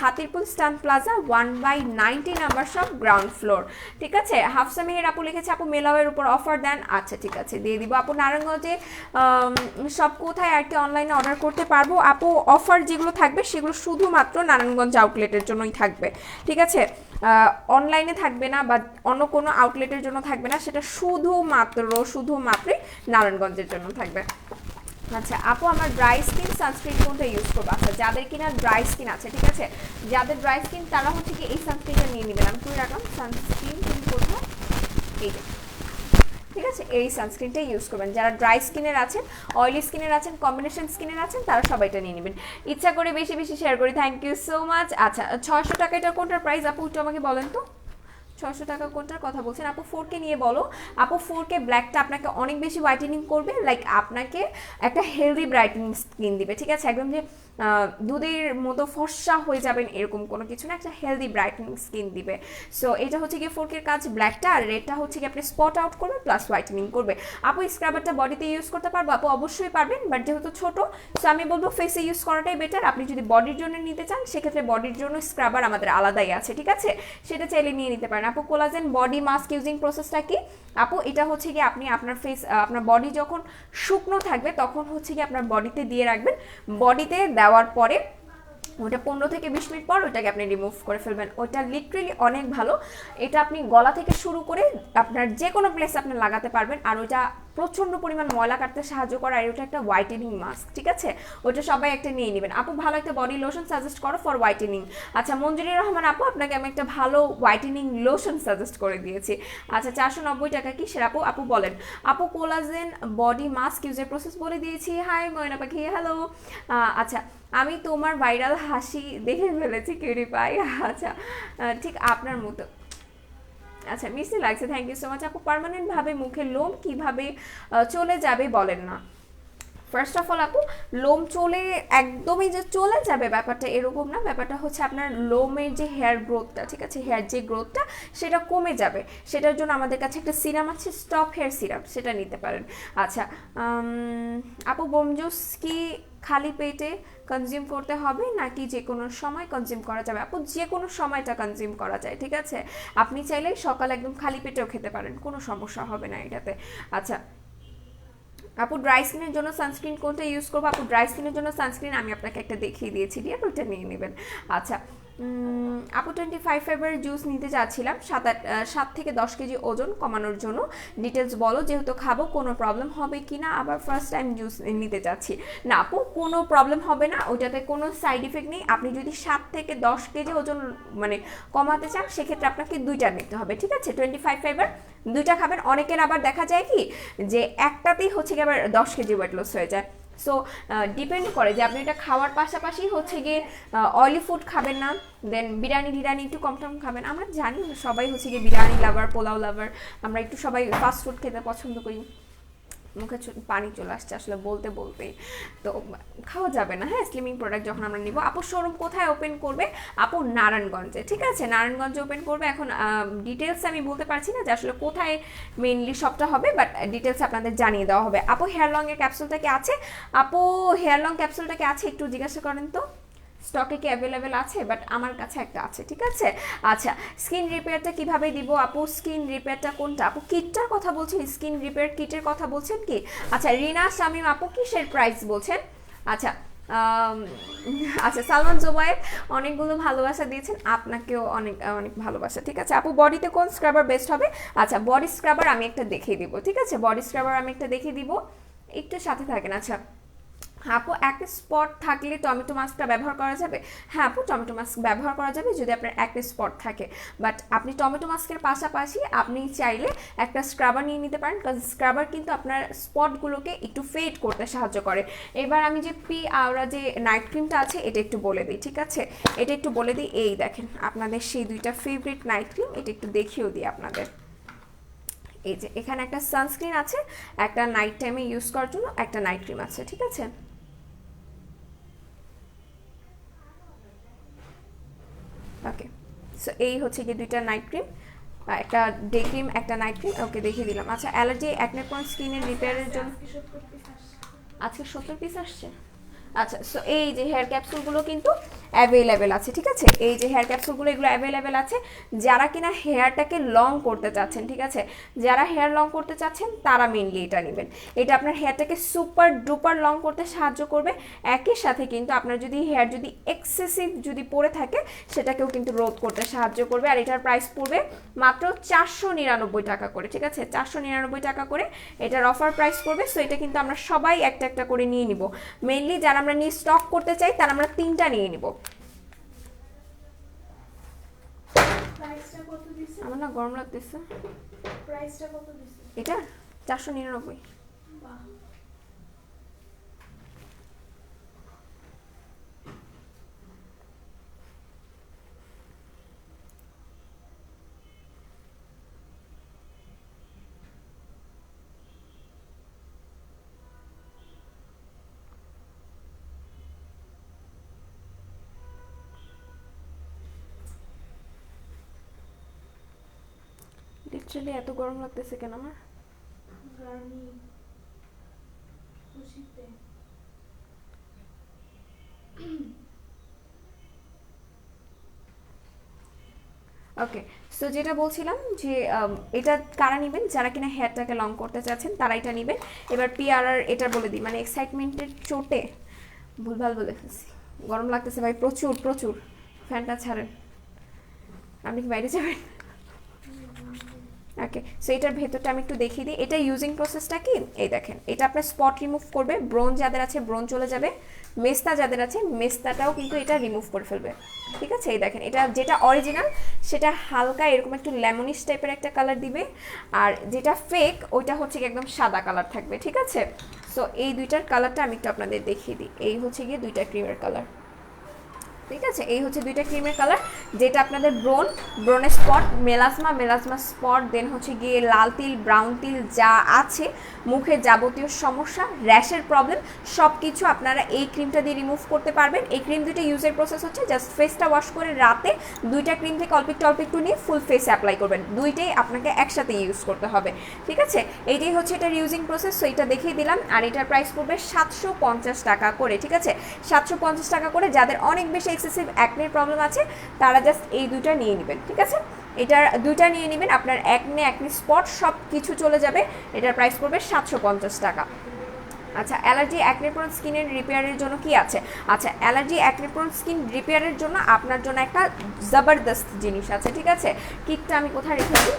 Hatirpool Eastern Plaza 1/90 number shop, ground floor, ঠিক আছে। হাফসা মেহের আপু লিখেছে আপু মেলাওয়ের উপর অফার দেন। আচ্ছা ঠিক আছে, দিয়ে দিব আপু। নারায়ণগঞ্জে সব কোথায় আর কি অনলাইনে অর্ডার করতে পারবো? আপু অফার যেগুলো থাকবে সেগুলো শুধুমাত্র নারায়ণগঞ্জ আউটলেটের জন্যই থাকবে, ঠিক আছে, অনলাইনে থাকবে না বা অন্য কোনো আউটলেটের জন্য থাকবে না, সেটা শুধুমাত্রই নারায়ণগঞ্জের জন্য থাকবে। আচ্ছা আপু আমার ড্রাই স্কিন সানস্ক্রিন কোনটা ইউজ করবো? আচ্ছা যাদের কিনা ড্রাই স্কিন আছে, ঠিক আছে, যাদের ড্রাই স্কিন তারা হচ্ছে কি এই সানস্ক্রিনটা নিয়ে নেবেন। আমি তুই রাখলাম সানস্ক্রিন, তুমি কোথাও এই যে, ঠিক আছে, এই সানস্ক্রিনটা ইউজ করবেন। যারা ড্রাই স্কিনের আছেন, অয়েলি স্কিনের আছেন, কম্বিনেশন স্কিনের আছেন, তারা সবাইটা নিয়ে নেবেন। ইচ্ছা করে বেশি বেশি শেয়ার করি, থ্যাংক ইউ সো মাচ। আচ্ছা 600 টাকা এটা কোনটার প্রাইস আপু একটু আমাকে বলেন তো? 600 টাকা কোনটার কথা বলছেন আপু? 4K নিয়ে বলো আপু। 4K ব্ল্যাকটা আপনাকে অনেক বেশি হোয়াইটেনিং করবে, লাইক আপনাকে একটা হেলদি ব্রাইটেনিং স্কিন দিবে, ঠিক আছে, একদম যে দুধের মতো ফর্সা হয়ে যাবেন এরকম কোনো কিছু না, একটা হেলদি ব্রাইটেনিং স্কিন দিবে। সো এটা হচ্ছে গিয়ে 4K কাজ ব্ল্যাকটা, আর রেডটা হচ্ছে কি আপনি স্পট আউট করবে প্লাস হোয়াইটেনিং করবে। আপু স্ক্রাবারটা বডিতে ইউজ করতে পারবো? আপু অবশ্যই পারবেন, বাট যেহেতু ছোটো সো আমি বলবো ফেসে ইউজ করাটাই বেটার। আপনি যদি বডির জন্য নিতে চান সেক্ষেত্রে বডির জন্য স্ক্রাবার আমাদের আলাদাই আছে, ঠিক আছে, সেটা চাইলে নিয়ে নিতে পারেন। আপু কোলাজেন বডি মাস্ক ইউজিং প্রসেসটা কি? আপু এটা হচ্ছে কি আপনি আপনার ফেস আপনার বডি যখন শুকনো থাকবে তখন হচ্ছে কি আপনার বডিতে দিয়ে রাখবেন, বডিতে দেওয়ার পরে ওটা 15 থেকে 20 মিনিট পর ওটাকে আপনি রিমুভ করে ফেলবেন। ওটা লিটারেলি অনেক ভালো, এটা আপনি গলা থেকে শুরু করে আপনার যে কোনো প্লেসে আপনি লাগাতে পারবেন, আর ওটা প্রচণ্ড পরিমাণ ময়লা কাটতে সাহায্য করে, আর ওটা একটা হোয়াইটেনিং মাস্ক, ঠিক আছে, ওটা সবাই একটা নিয়ে নেবেন। আপু ভালো একটা বডি লোশন সাজেস্ট করো ফর হোয়াইটেনিং। আচ্ছা মঞ্জুরি রহমান আপু আপনাকে আমি একটা ভালো হোয়াইটেনিং লোশন সাজেস্ট করে দিয়েছি। আচ্ছা 490 টাকা কি সেরা আপু? আপু বলেন। আপু কোলাজেন বডি মাস্ক ইউজের প্রসেস বলে দিয়েছি। হাই ময়না পাখি, হ্যালো। আচ্ছা আমি তোমার ভাইরাল হাসি দেখে ফেলেছি কিউরি পাই। আচ্ছা ঠিক আপনার মতো। আচ্ছা মিষ্টি লাগছে, থ্যাংক ইউ সো মাচ। আপু পার্মানেন্টভাবে মুখের লোম কিভাবে চলে যাবে বলেন না? ফার্স্ট অফ অল আপু লোম চলে একদমই যে চলে যাবে ব্যাপারটা এরকম না, ব্যাপারটা হচ্ছে আপনার লোমের যে হেয়ার গ্রোথটা, ঠিক আছে, হেয়ার যে গ্রোথটা সেটা কমে যাবে, সেটার জন্য আমাদের কাছে একটা সিরাম আছে, স্টপ হেয়ার সিরাম, সেটা নিতে পারেন। আচ্ছা আপু বোম জুস কি খালি পেটে কনজিউম করতে হবে নাকি যে কোনো সময় কনজিউম করা যাবে? আপু যে কোনো সময়টা কনজিউম করা যায়, ঠিক আছে, আপনি চাইলে সকালে একদম খালি পেটেও খেতে পারেন, কোনো সমস্যা হবে না এটাতে। আচ্ছা আপু ড্রাই স্কিনের জন্য সানস্ক্রিন কোনটা ইউজ করবো? আপু ড্রাই স্কিনের জন্য সানস্ক্রিন আমি আপনাকে একটা দেখিয়ে দিয়েছি, ডিয়ার, ওইটা নিয়ে নেবেন। আচ্ছা আপু 25 ফেব্রুয়ারি জুস নিতে চাচ্ছিলাম 7 থেকে 10 কেজি ওজন কমানোর জন্য, ডিটেলস বলো, যেহেতু খাবো কোনো প্রবলেম হবে কি না? আবার ফার্স্ট টাইম জুস নিতে চাচ্ছি। না আপু কোনো প্রবলেম হবে না, ওইটাতে কোনো সাইড ইফেক্ট নেই। আপনি যদি 7 থেকে 10 কেজি ওজন মানে কমাতে চান সেক্ষেত্রে আপনাকে দুইটা নিতে হবে, ঠিক আছে, 25 ফেব্রুয়ারি দুইটা খাবেন। অনেকের আবার দেখা যায় কি যে একটাতেই হচ্ছে কি আবার 10 কেজি ওয়েট লস হয়ে যায়। সো ডিপেন্ড করে যে আপনি এটা খাওয়ার পাশাপাশি হচ্ছে গিয়ে অয়েলি ফুড খাবেন না, দেন বিরিয়ানি একটু কম টম খাবেন। আমরা জানি সবাই হচ্ছে গিয়ে বিরিয়ানি লাভার, পোলাও লাভার, আমরা একটু সবাই ফাস্ট ফুড খেতে পছন্দ করি। মুখে পানি চলে আসছে আসলে বলতে বলতেই, তো খাওয়া যাবে না। হ্যাঁ স্লিমিং প্রোডাক্ট যখন আমরা নিব। আপু শোরুম কোথায় ওপেন করবে? আপু নারায়ণগঞ্জে, ঠিক আছে, নারায়ণগঞ্জে ওপেন করবে। এখন ডিটেলস আমি বলতে পারছি না যে আসলে কোথায় মেইনলি শপটা হবে, বাট ডিটেলস আপনাদের জানিয়ে দেওয়া হবে। আপু হেয়ার লং এর ক্যাপসুলটা কি আছে? আপু হেয়ার লং ক্যাপসুলটা কি আছে একটু জিজ্ঞাসা করেন তো, স্টকে কি অ্যাভেলেবেল আছে? বাট আমার কাছে একটা আছে, ঠিক আছে। আচ্ছা স্কিন রিপেয়ারটা কিভাবে দিব? আপু স্কিন রিপেয়ারটা কোনটা? আপু কিটটার কথা বলছেন, স্কিন রিপেয়ার কিটের কথা বলছেন কি? আচ্ছা রিনা শামিম আপু কিসের প্রাইস বলছেন? আচ্ছা আচ্ছা সালমান জোবায়েদ অনেকগুলো ভালোবাসা দিয়েছেন, আপনাকেও অনেক অনেক ভালোবাসা, ঠিক আছে। আপু বডিতে কোন স্ক্রাবার বেস্ট হবে? আচ্ছা বডি স্ক্রাবার আমি একটা দেখিয়ে দিব, ঠিক আছে, বডি স্ক্রাবার আমি একটা দেখিয়ে দিব, একটু সাথে থাকেন। আচ্ছা আপু একটা স্পট থাকলে টমেটো মাস্কটা ব্যবহার করা যাবে? হ্যাঁ আপু টমেটো মাস্ক ব্যবহার করা যাবে যদি আপনার একটা স্পট থাকে, বাট আপনি টমেটো মাস্কের পাশাপাশি আপনি চাইলে একটা স্ক্রাবার নিয়ে নিতে পারেন, কারণ স্ক্রাবার কিন্তু আপনার স্পটগুলোকে একটু ফেড করতে সাহায্য করে। এবার আমি যে পি আওরা যে নাইট ক্রিমটা আছে এটা একটু বলে দিই, ঠিক আছে, এটা একটু বলে দিই। এই দেখেন আপনাদের সেই দুইটা ফেভারিট নাইট ক্রিম, এটা একটু দেখিয়েও দিই আপনাদের। এই যে এখানে একটা সানস্ক্রিন আছে, একটা নাইট টাইমে ইউজ করার জন্য একটা নাইট ক্রিম আছে, ঠিক আছে। সো এই হচ্ছে গিয়ে দুইটা নাইট ক্রিম, একটা ডে ক্রিম, একটা নাইট ক্রিম। ওকে, দেখিয়ে দিলাম। আচ্ছা, অ্যালার্জি অ্যাকনে প্রন স্কিনের রিপেয়ারের জন্য আজকে 70 পিস আসছে। আচ্ছা, সো এই যে হেয়ার ক্যাপসুলগুলো কিন্তু অ্যাভেলেবেল আছে, ঠিক আছে? এই যে হেয়ার ক্যাপসুলগুলো এগুলো অ্যাভেলেবেল আছে যারা কিনা হেয়ারটাকে লং করতে চাচ্ছেন, ঠিক আছে? যারা হেয়ার লং করতে চাচ্ছেন তারা মেনলি এটা নেবেন। এটা আপনার হেয়ারটাকে সুপার ডুপার লং করতে সাহায্য করবে, একই সাথে কিন্তু আপনার যদি হেয়ার যদি এক্সেসিভ যদি পড়ে থাকে সেটাকেও কিন্তু রোধ করতে সাহায্য করবে। আর এটার প্রাইস পড়বে মাত্র 499 টাকা করে, ঠিক আছে? 499 টাকা করে এটার অফার প্রাইস পড়বে। সো এটা কিন্তু আমরা সবাই একটা একটা করে নিয়ে নিব। মেনলি যারা আমরা নিয়ে স্টক করতে চাই তারা আমরা 3টা নিয়ে নিব। প্রাইসটা কত দিছে? আমার না গরম লাগতেছে। প্রাইসটা কত দিছে? এটা 499। বাহ, লিটারালি এত গরম লাগতেছে কেন আমার? গার্নি খুশিতে ওকে, সো যেটা বলছিলাম যে এটা কারা নেবেন, যারা কিনা হেয়ারটাকে লং করতে চাচ্ছেন তারা এটা নেবেন। এবার পিআরআর এটা বলে দিই, মানে এক্সাইটমেন্টের চোটে ভুলভাল বলে ফেলছি। গরম লাগতেছে ভাই, প্রচুর প্রচুর। ফ্যানটা ছাড়েন, আপনি কি বাইরে যাবেন? ওকে, সো এটার ভেতরটা আমি একটু দেখিয়ে দিই। এটা ইউজিং প্রসেসটা কি, এই দেখেন, এটা আপনার স্পট রিমুভ করবে, ব্রোন যাদের আছে ব্রোন চলে যাবে, মেস্তা যাদের আছে মেস্তাটাও কিন্তু এটা রিমুভ করে ফেলবে, ঠিক আছে? এই দেখেন, এটা যেটা অরিজিনাল সেটা হালকা এরকম একটু লেমনিশ টাইপের একটা কালার দিবে, আর যেটা ফেক ওইটা হচ্ছে একদম সাদা কালার থাকবে, ঠিক আছে? সো এই দুইটার কালারটা আমি একটু আপনাদের দেখিয়ে দিই। এই হচ্ছে গিয়ে দুইটা ক্রিমের কালার, ঠিক আছে? এই হচ্ছে দুইটা ক্রিমের কালার, যেটা আপনাদের ব্রোনের স্পট, মেলাজমা স্পট, দেন হচ্ছে গিয়ে লাল তিল, ব্রাউন তিল যা আছে, মুখের যাবতীয় সমস্যা, র্যাশের প্রবলেম সব কিছু আপনারা এই ক্রিমটা দিয়ে রিমুভ করতে পারবেন। এই ক্রিম দুইটা ইউজের প্রসেস হচ্ছে জাস্ট ফেসটা ওয়াশ করে রাতে দুইটা ক্রিম থেকে অল্প একটু নিয়ে ফুল ফেসে অ্যাপ্লাই করবেন। দুইটাই আপনাকে একসাথে ইউজ করতে হবে, ঠিক আছে? এইটাই হচ্ছে এটার ইউজিং প্রসেস। সো এটা দেখিয়ে দিলাম। আর এটার প্রাইস পড়বে 750 টাকা করে, ঠিক আছে? 750 টাকা করে। যাদের অনেক বেশি এক্সেসিভ অ্যাকনের প্রবলেম আছে তারা জাস্ট এই দুইটা নিয়ে নেবেন, ঠিক আছে? এটার দুইটা নিয়ে নেবেন, আপনার অ্যাকনি স্পট সব কিছু চলে যাবে। এটার প্রাইস পড়বে 750 টাকা। আচ্ছা, অ্যালার্জি অ্যাকনে প্রোন স্কিনের রিপেয়ারের জন্য কি আছে? আচ্ছা, অ্যালার্জি অ্যাকনে প্রোন স্কিন রিপেয়ারের জন্য আপনার জন্য একটা জবরদস্ত জিনিস আছে, ঠিক আছে? কিটটা আমি কোথায় রেখেছি?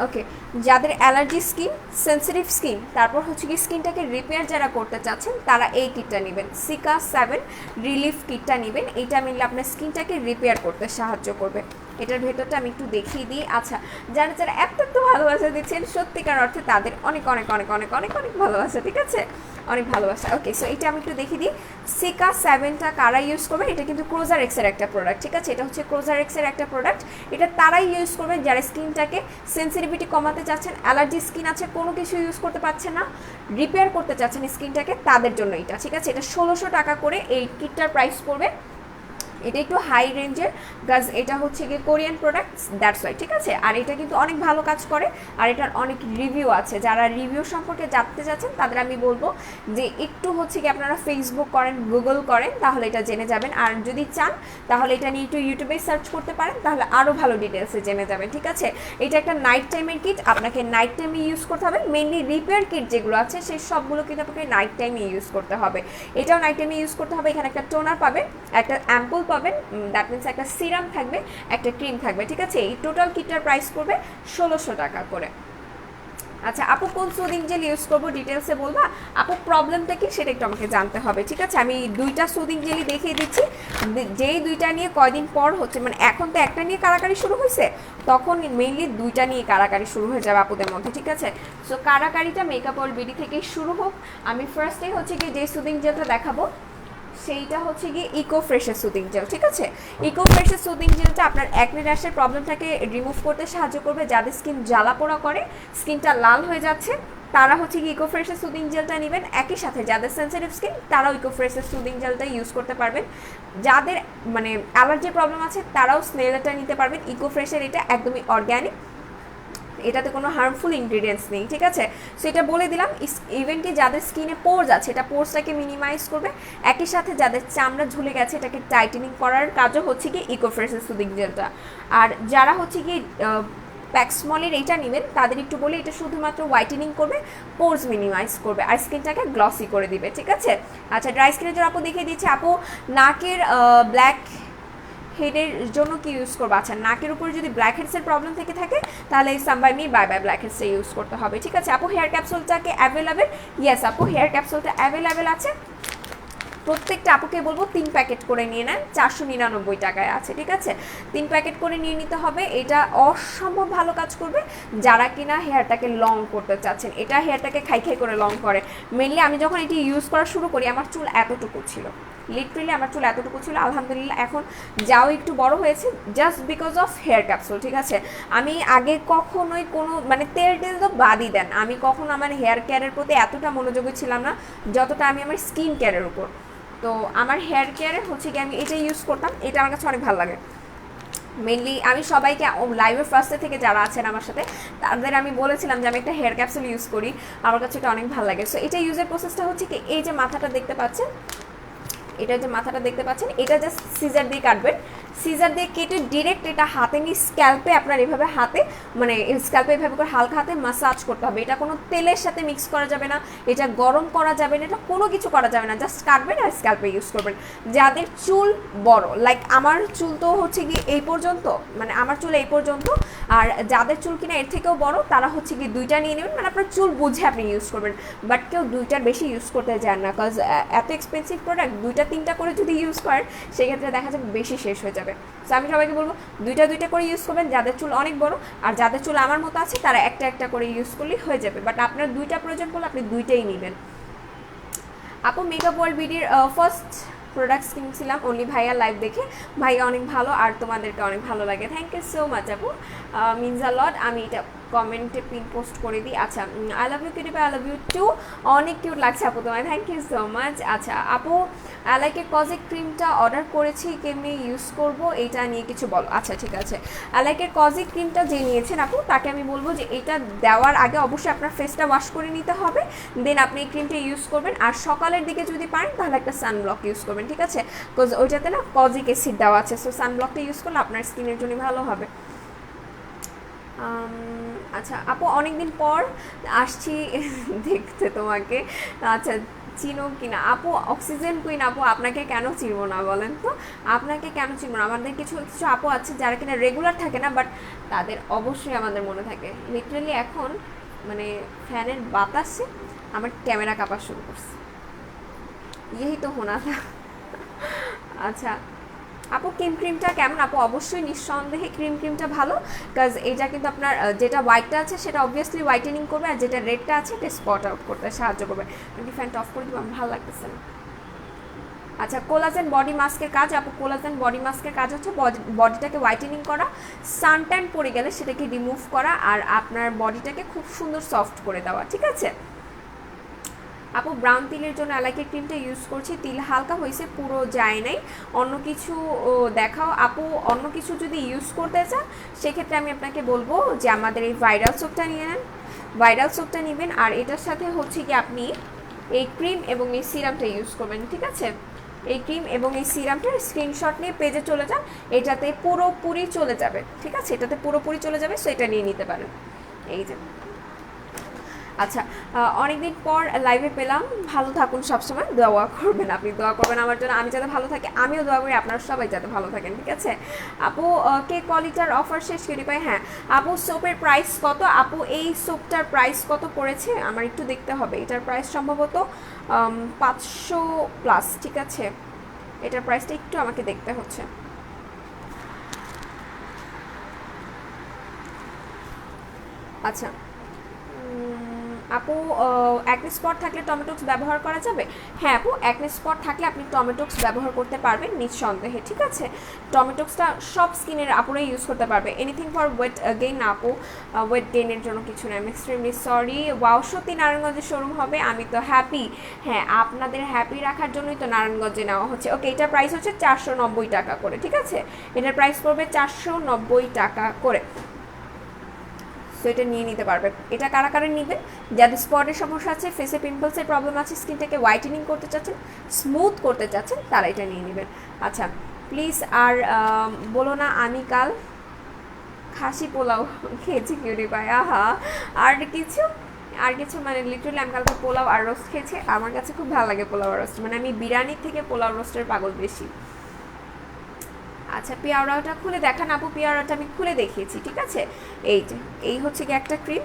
ওকে, যাদের অ্যালার্জি স্কিন, সেন্সিটিভ স্কিন, তারপর হচ্ছে কি স্কিনটাকে রিপেয়ার যারা করতে চাচ্ছেন তারা এই কিটটা নেবেন, সিকা 7 রিলিফ কিটটা নেবেন। এইটা মিললে আপনার স্কিনটাকে রিপেয়ার করতে সাহায্য করবে। এটার ভেতরটা আমি একটু দেখিয়ে দিই। আচ্ছা, যারা যারা এত ভালোবাসা দিচ্ছেন সত্যিকার অর্থে তাদের অনেক অনেক অনেক অনেক অনেক অনেক ভালোবাসা, ঠিক আছে? অনেক ভালোবাসা। ওকে, সো এটা আমি একটু দেখিয়ে দিই। সিকা 7টা কারা ইউজ করবেন? এটা কিন্তু ক্রোজার এক্সের একটা প্রোডাক্ট, ঠিক আছে? এটা হচ্ছে ক্রোজার এক্সের একটা প্রোডাক্ট। এটা তারাই ইউজ করবেন যারা স্কিনটাকে সেন্সিটিভিটি কমাতে চাচ্ছেন, অ্যালার্জি স্কিন আছে, কোনো কিছু ইউজ করতে পারছেন না, রিপেয়ার করতে চাচ্ছেন স্কিনটাকে, তাদের জন্য এটা, ঠিক আছে? এটা 1600 টাকা করে এই কিটটার প্রাইস পড়বে। এটা একটু হাই রেঞ্জের, গাজ এটা হচ্ছে গিয়ে কোরিয়ান প্রোডাক্টস, দ্যাটস ওয়াই, ঠিক আছে? আর এটা কিন্তু অনেক ভালো কাজ করে, আর এটার অনেক রিভিউ আছে। যারা রিভিউ সম্পর্কে জানতে চাচ্ছেন তাদের আমি বলবো যে একটু হচ্ছে কি আপনারা ফেসবুক করেন, গুগল করেন, তাহলে এটা জেনে যাবেন। আর যদি চান তাহলে এটা নিয়ে একটু ইউটিউবে সার্চ করতে পারেন, তাহলে আরও ভালো ডিটেলসে জেনে যাবেন, ঠিক আছে? এটা একটা নাইট টাইমের কিট, আপনাকে নাইট টাইমে ইউজ করতে হবে। মেনলি রিপেয়ার কিট যেগুলো আছে সেই সবগুলো কিন্তু আপনাকে নাইট টাইমে ইউজ করতে হবে। এটাও নাইট টাইমে ইউজ করতে হবে। এখানে একটা টোনার পাবেন, একটা অ্যাম্পুল পাবেন, দ্যাট মিনস একটা সিরাম থাকবে, একটা ক্রিম থাকবে, ঠিক আছে? এই টোটাল কিটটার প্রাইস পড়বে 1600 টাকা করে। আচ্ছা আপু, কোন সুদিং জেল ইউজ করবো ডিটেলসে বলবা? আপু প্রবলেমটা কি সেটা একটু আমাকে জানতে হবে, ঠিক আছে? আমি দুইটা সুদিং জেলই দেখিয়ে দিচ্ছি, যেই দুইটা নিয়ে কয়দিন পর হচ্ছে, মানে এখন তো একটা নিয়ে কারাকারি শুরু হয়েছে, তখন মেইনলি দুইটা নিয়ে কারাকারি শুরু হয়ে যাবে আপুদের মধ্যে, ঠিক আছে? সো কারাকারিটা মেকআপ অল বিডি থেকেই শুরু হোক। আমি ফার্স্টে হচ্ছে কি যে সুদিং জেলটা দেখাবো সেইটা হচ্ছে গিয়ে ইকো ফ্রেশের সুদিং জেল, ঠিক আছে? ইকো ফ্রেশের সুদিং জেলটা আপনার অ্যাকনে র্যাশের প্রবলেমটাকে রিমুভ করতে সাহায্য করবে। যাদের স্কিন জ্বালা পোড়া করে, স্কিনটা লাল হয়ে যাচ্ছে, তারা হচ্ছে কি ইকো ফ্রেশের সুদিং জেলটা নেবেন। একই সাথে যাদের সেন্সিটিভ স্কিন তারাও ইকো ফ্রেশের সুদিং জেলটা ইউজ করতে পারবেন। যাদের মানে অ্যালার্জি প্রবলেম আছে তারাও স্নেলটা নিতে পারবেন। ইকো ফ্রেশের এটা একদমই অর্গ্যানিক, এটাতে কোনো হার্মফুল ইনগ্রিডিয়েন্টস নেই, ঠিক আছে। সো এটা বলে দিলাম। ইভেন কি যাদের স্কিনে পোর্স আছে এটা পোর্সটাকে মিনিমাইজ করবে, একই সাথে যাদের চামড়া ঝুলে গেছে এটাকে টাইটেনিং করার কাজও হচ্ছে কি ইকো ফ্রেশের সুদিং জেলটা। আর যারা হচ্ছে কি প্যাক্সমলের এইটা নেবেন তাদের একটু বলে, এটা শুধুমাত্র হোয়াইটেনিং করবে, পোর্স মিনিমাইজ করবে আর স্কিনটাকে গ্লসি করে দিবে, ঠিক আছে। আচ্ছা ড্রাই স্কিনের জন্য আপু দেখিয়ে দিচ্ছি। আপু নাকের ব্ল্যাক হেডের জন্য কি ইউজ করবো? আচ্ছা নাকের উপরে যদি ব্ল্যাক হেডসের প্রবলেম থেকে থাকে তাহলে এই সামবাই মি বাই বাই ব্ল্যাক হেডসে ইউজ করতে হবে, ঠিক আছে। আপু হেয়ার ক্যাপসুলটাকে অ্যাভেলেবেল? ইয়েস আপু হেয়ার ক্যাপসুলটা অ্যাভেলেবেল আছে। প্রত্যেকটা আপুকে বলবো 3 প্যাকেট করে নিয়ে নেন, 499 টাকায় আছে, ঠিক আছে। 3 প্যাকেট করে নিয়ে নিতে হবে। এটা অসম্ভব ভালো কাজ করবে যারা কিনা হেয়ারটাকে লং করতে চাচ্ছেন। এটা হেয়ারটাকে খাই খাই করে লং করে। মেনলি আমি যখন এটি ইউজ করা শুরু করি আমার চুল এতটুকু ছিল, লিটারেলি আমার চুল এতটুকু ছিল। আলহামদুলিল্লাহ এখন যাও একটু বড় হয়েছে just because of hair capsule, ঠিক আছে। আমি আগে কখনোই কোনো মানে তেল তো বাদই দেন, আমি কখনো আমার হেয়ার কেয়ারের প্রতি এতটা মনোযোগী ছিলাম না যতটা আমি আমার স্কিন কেয়ারের উপর। তো আমার হেয়ার কেয়ারে হচ্ছে কি আমি এটা ইউজ করতাম, এটা আমার কাছে অনেক ভালো লাগে। মেনলি আমি সবাইকে লাইভের ফার্স্টে থেকে যারা আছেন আমার সাথে তাদের আমি বলেছিলাম যে আমি একটা হেয়ার ক্যাপসুল ইউজ করি, আমার কাছে এটা অনেক ভালো লাগে। সো এটা ইউজের প্রসেসটা হচ্ছে কি, এই যে মাথাটা দেখতে পাচ্ছেন, এটা যে মাথাটা দেখতে পাচ্ছেন এটা জাস্ট সিজার দিয়ে কাটবেন। সিজার দিয়ে কেটে ডিরেক্ট এটা হাতে নিয়ে স্ক্যাল্পে আপনার এভাবে হাতে মানে স্ক্যাল্পে এভাবে করে হালকা হাতে মাসাজ করতে হবে। এটা কোনো তেলের সাথে মিক্স করা যাবে না, এটা গরম করা যাবে না, এটা কোনো কিছু করা যাবে না, জাস্ট কাটবেন আর স্ক্যাল্পে ইউজ করবেন। যাদের চুল বড় লাইক আমার চুল তো হচ্ছে কি এই পর্যন্ত, মানে আমার চুল এই পর্যন্ত, আর যাদের চুল কিনা এর থেকেও বড় তারা হচ্ছে কি 2টা নিয়ে নেবেন, মানে আপনার চুল বুঝে আপনি ইউজ করবেন। বাট কেউ 2টার বেশি ইউজ করতে চান না, বিকজ এত এক্সপেন্সিভ প্রোডাক্ট 2টা 3টা করে যদি ইউজ করেন সেক্ষেত্রে দেখা যাবে বেশি শেষ হয়ে যাবে। সো আমি সবাইকে বলবো 2টা করে ইউজ করবেন যাদের চুল অনেক বড়, আর যাদের চুল আমার মতো আছে তারা একটা করে ইউজ করলেই হয়ে যাবে। বাট আপনার 2টা প্রয়োজন পড়লে আপনি 2টাই নেবেন। আপু মেকআপ ওয়ার্ল্ড বিডির ফার্স্ট প্রোডাক্টস কিনছিলাম অনলি ভাইয়া লাইভ দেখে, ভাইয়া অনেক ভালো আর তোমাদেরকে অনেক ভালো লাগে, থ্যাংক ইউ সো মাচ আপু, মিনস আ লট। আমি এটা কমেন্টে পিন পোস্ট করে দিই। আচ্ছা I love you cutie, I love you too, অনেক কিউট লাগছে আপু তোমায়, থ্যাংক ইউ সো মাচ। আচ্ছা আপু অ্যালাইকের কজিক ক্রিমটা অর্ডার করেছি, কেমনি ইউজ করব এটা নিয়ে কিছু বলো। আচ্ছা ঠিক আছে, অ্যালাইকের কজিক ক্রিমটা যে নিয়েছেন আপু তাকে আমি বলবো যে এটা দেওয়ার আগে অবশ্যই আপনার ফেসটা ওয়াশ করে নিতে হবে, দেন আপনি এই ক্রিমটা ইউজ করবেন। আর সকালের দিকে যদি পারেন তাহলে একটা সানব্লক ইউজ করবেন, ঠিক আছে, বিকজ ওইটাতে না কজিক অ্যাসিড দেওয়া আছে। সো সানব্লকটা ইউজ করলে আপনার স্কিনের জন্য ভালো হবে। আচ্ছা আপু অনেকদিন পর আসছি দেখতে তোমাকে, আচ্ছা চিনো কিনা আপু? অক্সিজেন কুইন আপু, আপনাকে কেন চিনবো না বলেন তো, আপনাকে কেন চিনবো না? আমাদের কিছু কিছু আপু আছে যারা কিনা রেগুলার থাকে না, বাট তাদের অবশ্যই আমাদের মনে থাকে। লিটারেলি এখন মানে ফ্যানের বাতাসে আমার ক্যামেরা কাঁপা শুরু করছে, ইয়েই তো হোনা থা। আচ্ছা আপু ক্রিমটা কেমন? আপু অবশ্যই নিঃসন্দেহে ক্রিমটা ভালো, বিকজ এটা কিন্তু আপনার যেটা হোয়াইটটা আছে সেটা অবভিয়াসলি হোয়াইটেনিং করবে, আর যেটা রেডটা আছে এটা স্পট আউট করতে সাহায্য করবে। আমি ফ্যানটা অফ করে দিব, আমার ভালো লাগতেছে না। আচ্ছা কোলাজেন বডি মাস্কের কাজ আপু, কোলাজেন বডি মাস্কের কাজ হচ্ছে বডিটাকে হোয়াইটেনিং করা, সানট্যান পড়ে গেলে সেটাকে রিমুভ করা, আর আপনার বডিটাকে খুব সুন্দর সফট করে দেওয়া, ঠিক আছে। আপু ব্রাউন তিলের জন্য অ্যালাইকের ক্রিমটা ইউজ করছি, তিল হালকা হয়েছে, পুরো যায় নাই, অন্য কিছু দেখাও আপু। অন্য কিছু যদি ইউজ করতে চান সেক্ষেত্রে আমি আপনাকে বলবো যে আমাদের এই ভাইরাল সোপটা নিয়ে নেন, ভাইরাল সোপটা নেবেন, আর এটার সাথে হচ্ছে কি আপনি এই ক্রিম এবং এই সিরামটা ইউজ করবেন, ঠিক আছে। এই ক্রিম এবং এই সিরামটার স্ক্রিনশট নিয়ে পেজে চলে যান, এটাতে পুরোপুরি চলে যাবে, ঠিক আছে, এটাতে পুরোপুরি চলে যাবে, সো এটা নিয়ে নিতে পারেন। এই যে আচ্ছা অনেকদিন পর লাইভে পেলাম, ভালো থাকুন, সবসময় দোয়া করবেন, আপনি দোয়া করবেন আমার জন্য, আমি যাতে ভালো থাকি আমিও দোয়া করি আপনারা সবাই যাতে ভালো থাকেন, ঠিক আছে। আপু কে কোয়ালিটার অফার শেষ কেটে পাই? হ্যাঁ আপু সোপের প্রাইস কত? আপু এই সোপটার প্রাইস কত পড়েছে আমার একটু দেখতে হবে, এটার প্রাইস সম্ভবত 500+, ঠিক আছে, এটার প্রাইসটা একটু আমাকে দেখতে হচ্ছে। আচ্ছা আপু অ্যাকনে স্পট থাকলে টমেটোক্স ব্যবহার করা যাবে? হ্যাঁ আপু, অ্যাকনে স্পট থাকলে আপনি টমেটোক্স ব্যবহার করতে পারবেন নিঃসন্দেহে, ঠিক আছে? টমেটোক্সটা সব স্কিনের আপুরাই ইউজ করতে পারবে। এনিথিং ফর ওয়েট গেইন না আপু, ওয়েট গেইনের জন্য কিছু না। I am extremely sorry. Wow, সত্যি নারায়ণগঞ্জে শোরুম হবে, আমি তো হ্যাপি। হ্যাঁ, আপনাদের হ্যাপি রাখার জন্যই তো নারায়ণগঞ্জে নেওয়া হচ্ছে। ওকে, এটার প্রাইস হচ্ছে 490 টাকা করে, ঠিক আছে? এটার প্রাইস পড়বে 490 টাকা করে। সো এটা নিয়ে নিতে পারবে। এটা কারা কারা নেবেন? যাদের স্পটের সমস্যা আছে, ফেসে পিম্পলসের প্রবলেম আছে, স্কিনটাকে হোয়াইটেনিং করতে চাচ্ছেন, স্মুথ করতে চাচ্ছেন, তারা এটা নিয়ে নেবেন। আচ্ছা প্লিজ, আর বলো না আমি কাল খাসি পোলাও খেয়েছি কিউরি ভাই। আহা, আর কিছু মানে লিটারালি আমি কালকে পোলাও আর রোস্ট খেয়েছি। আমার কাছে খুব ভালো লাগে পোলাও আর রোস্ট, মানে আমি বিরিয়ানির থেকে পোলাও রোস্টের পাগল বেশি। আচ্ছা, পিয়ারাটা খুলে দেখান আপু। পিয়ারাটা আমি খুলে দেখিয়েছি, ঠিক আছে? এই হচ্ছে কি একটা ক্রিম।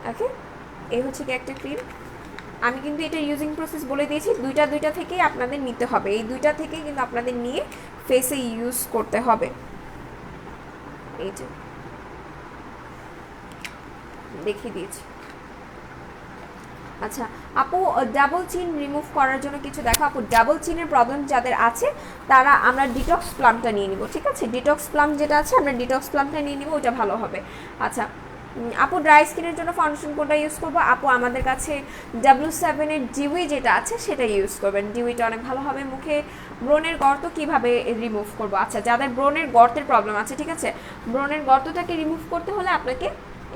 ওকে, এই হচ্ছে কি একটা ক্রিম। আমি কিন্তু এটা ইউজিং প্রসেস বলে দিয়েছি, দুইটা থেকেই আপনাদের নিতে হবে। এই দুইটা থেকেই কিন্তু আপনাদের নিয়ে ফেসে ইউজ করতে হবে। এই যে দেখিয়ে দিয়েছি। আচ্ছা আপু, ডাবল চিন রিমুভ করার জন্য কিছু দেখো আপু। ডাবল চিনের প্রবলেম যাদের আছে তারা আমরা ডিটক্স প্লামটা নিয়ে নিব, ঠিক আছে? ডিটক্স প্লাম যেটা আছে আমরা ডিটক্স প্লামটা নিয়ে নিব, ওটা ভালো হবে। আচ্ছা আপু, ড্রাই স্কিনের জন্য ফাউন্ডেশন কোনটা ইউজ করবো? আপু আমাদের কাছে W7 এর ডিউই যেটা আছে সেটা ইউজ করবেন। ডিউইটা অনেক ভালো হবে মুখে। ব্রণের গর্ত কিভাবে রিমুভ করবো? আচ্ছা, যাদের ব্রণের গর্তের প্রবলেম আছে, ঠিক আছে, ব্রণের গর্তটাকে রিমুভ করতে হলে আপনাকে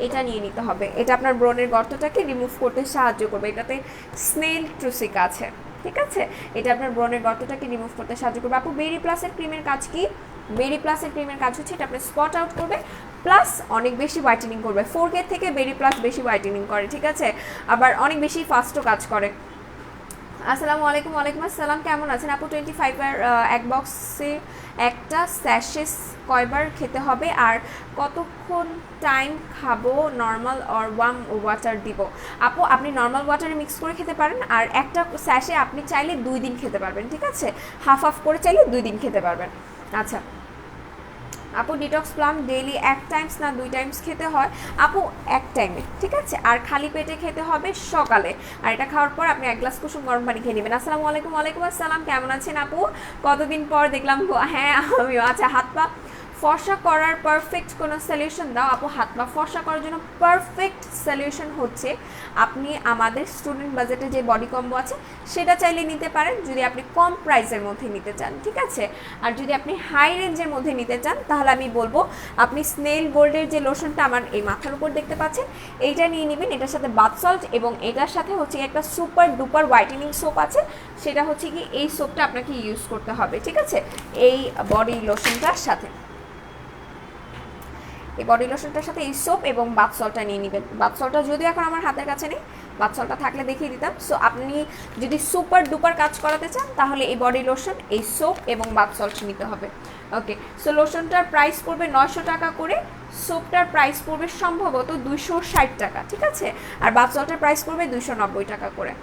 এটা নিয়ে নিতে হবে। এটা আপনার ব্রণের গর্তটাকে রিমুভ করতে সাহায্য করবে। এটাতে স্নেল ট্রুসিক আছে, ঠিক আছে? এটা আপনার ব্রণের গর্তটাকে রিমুভ করতে সাহায্য করবে। আপু, বেরি প্লাসের ক্রিমের কাজ কি? বেরি প্লাসের ক্রিমের কাজ হচ্ছে এটা আপনার স্পট আউট করবে, প্লাস অনেক বেশি হোয়াইটেনিং করবে। 4K থেকে বেরি প্লাস বেশি হোয়াইটেনিং করে, ঠিক আছে? আবার অনেক বেশি ফাস্টও কাজ করে। আসসালামু আলাইকুম। ওয়ালাইকুম আসসালাম, কেমন আছেন আপু? 25 এক বক্সে একটা স্যাশেস কয়বার খেতে হবে, আর কতক্ষণ টাইম খাবো? নর্মাল অর ওয়ার্ম ওয়াটার দিব? আপু, আপনি নর্মাল ওয়াটারে মিক্স করে খেতে পারেন, আর একটা স্যাশে আপনি চাইলে 2 দিন খেতে পারবেন, ঠিক আছে? হাফ হাফ করে চাইলে 2 দিন খেতে পারবেন। আচ্ছা আপু, ডিটক্স প্লাম ডেইলি 1 টাইমস না 2 টাইমস খেতে হয়? আপু 1 টাইমে, ঠিক আছে? আর খালি পেটে খেতে হবে সকালে, আর এটা খাওয়ার পর আপনি 1 গ্লাস কুসুম গরম পানি খেয়ে নেবেন। আসসালামু আলাইকুম। ওয়ালাইকুম আসসালাম, কেমন আছেন আপু? কতদিন পর দেখলাম গো। হ্যাঁ আমিও। আচ্ছা, হাত পা ফর্সা করার পারফেক্ট কোনো সলিউশন দাও আপু। হাত পা ফর্সা করার জন্য পারফেক্ট সলিউশন হচ্ছে আপনি আমাদের স্টুডেন্ট বাজেটে যে বডি কম্বো আছে সেটা চাইলে নিতে পারেন, যদি আপনি কম প্রাইসের মধ্যে নিতে চান, ঠিক আছে? আর যদি আপনি হাই রেঞ্জের মধ্যে নিতে চান তাহলে আমি বলবো আপনি স্নেল গোল্ডের যে লোশনটা আমার এই মাথার উপর দেখতে পাচ্ছেন এইটা নিয়ে নেবেন। এটার সাথে বাথ সল্ট এবং এটার সাথে হচ্ছে একটা সুপার ডুপার হোয়াইটেনিং সোপ আছে, সেটা হচ্ছে কি এই সোপটা আপনাকে ইউজ করতে হবে, ঠিক আছে? এই বডি লোশনটার সাথে, এই বডি লোশনটার সাথে এই সোপ এবং বাথ সল্টটা নিয়ে নেবেন। বাথ সল্টটা যদিও এখন আমার হাতের কাছে নেই, বাথ সল্টটা থাকলে দেখিয়ে দিতাম। সো আপনি যদি সুপার ডুপার কাজ করাতে চান তাহলে এই বডি লোশন, এই সোপ এবং বাথ সল্ট নিতে হবে। ওকে, সো লোশনটার প্রাইস পড়বে 900 টাকা করে, সোপটার প্রাইস পড়বে সম্ভবত 260 টাকা, ঠিক আছে? আর বাথ সল্টের প্রাইস পড়বে 290 টাকা করে।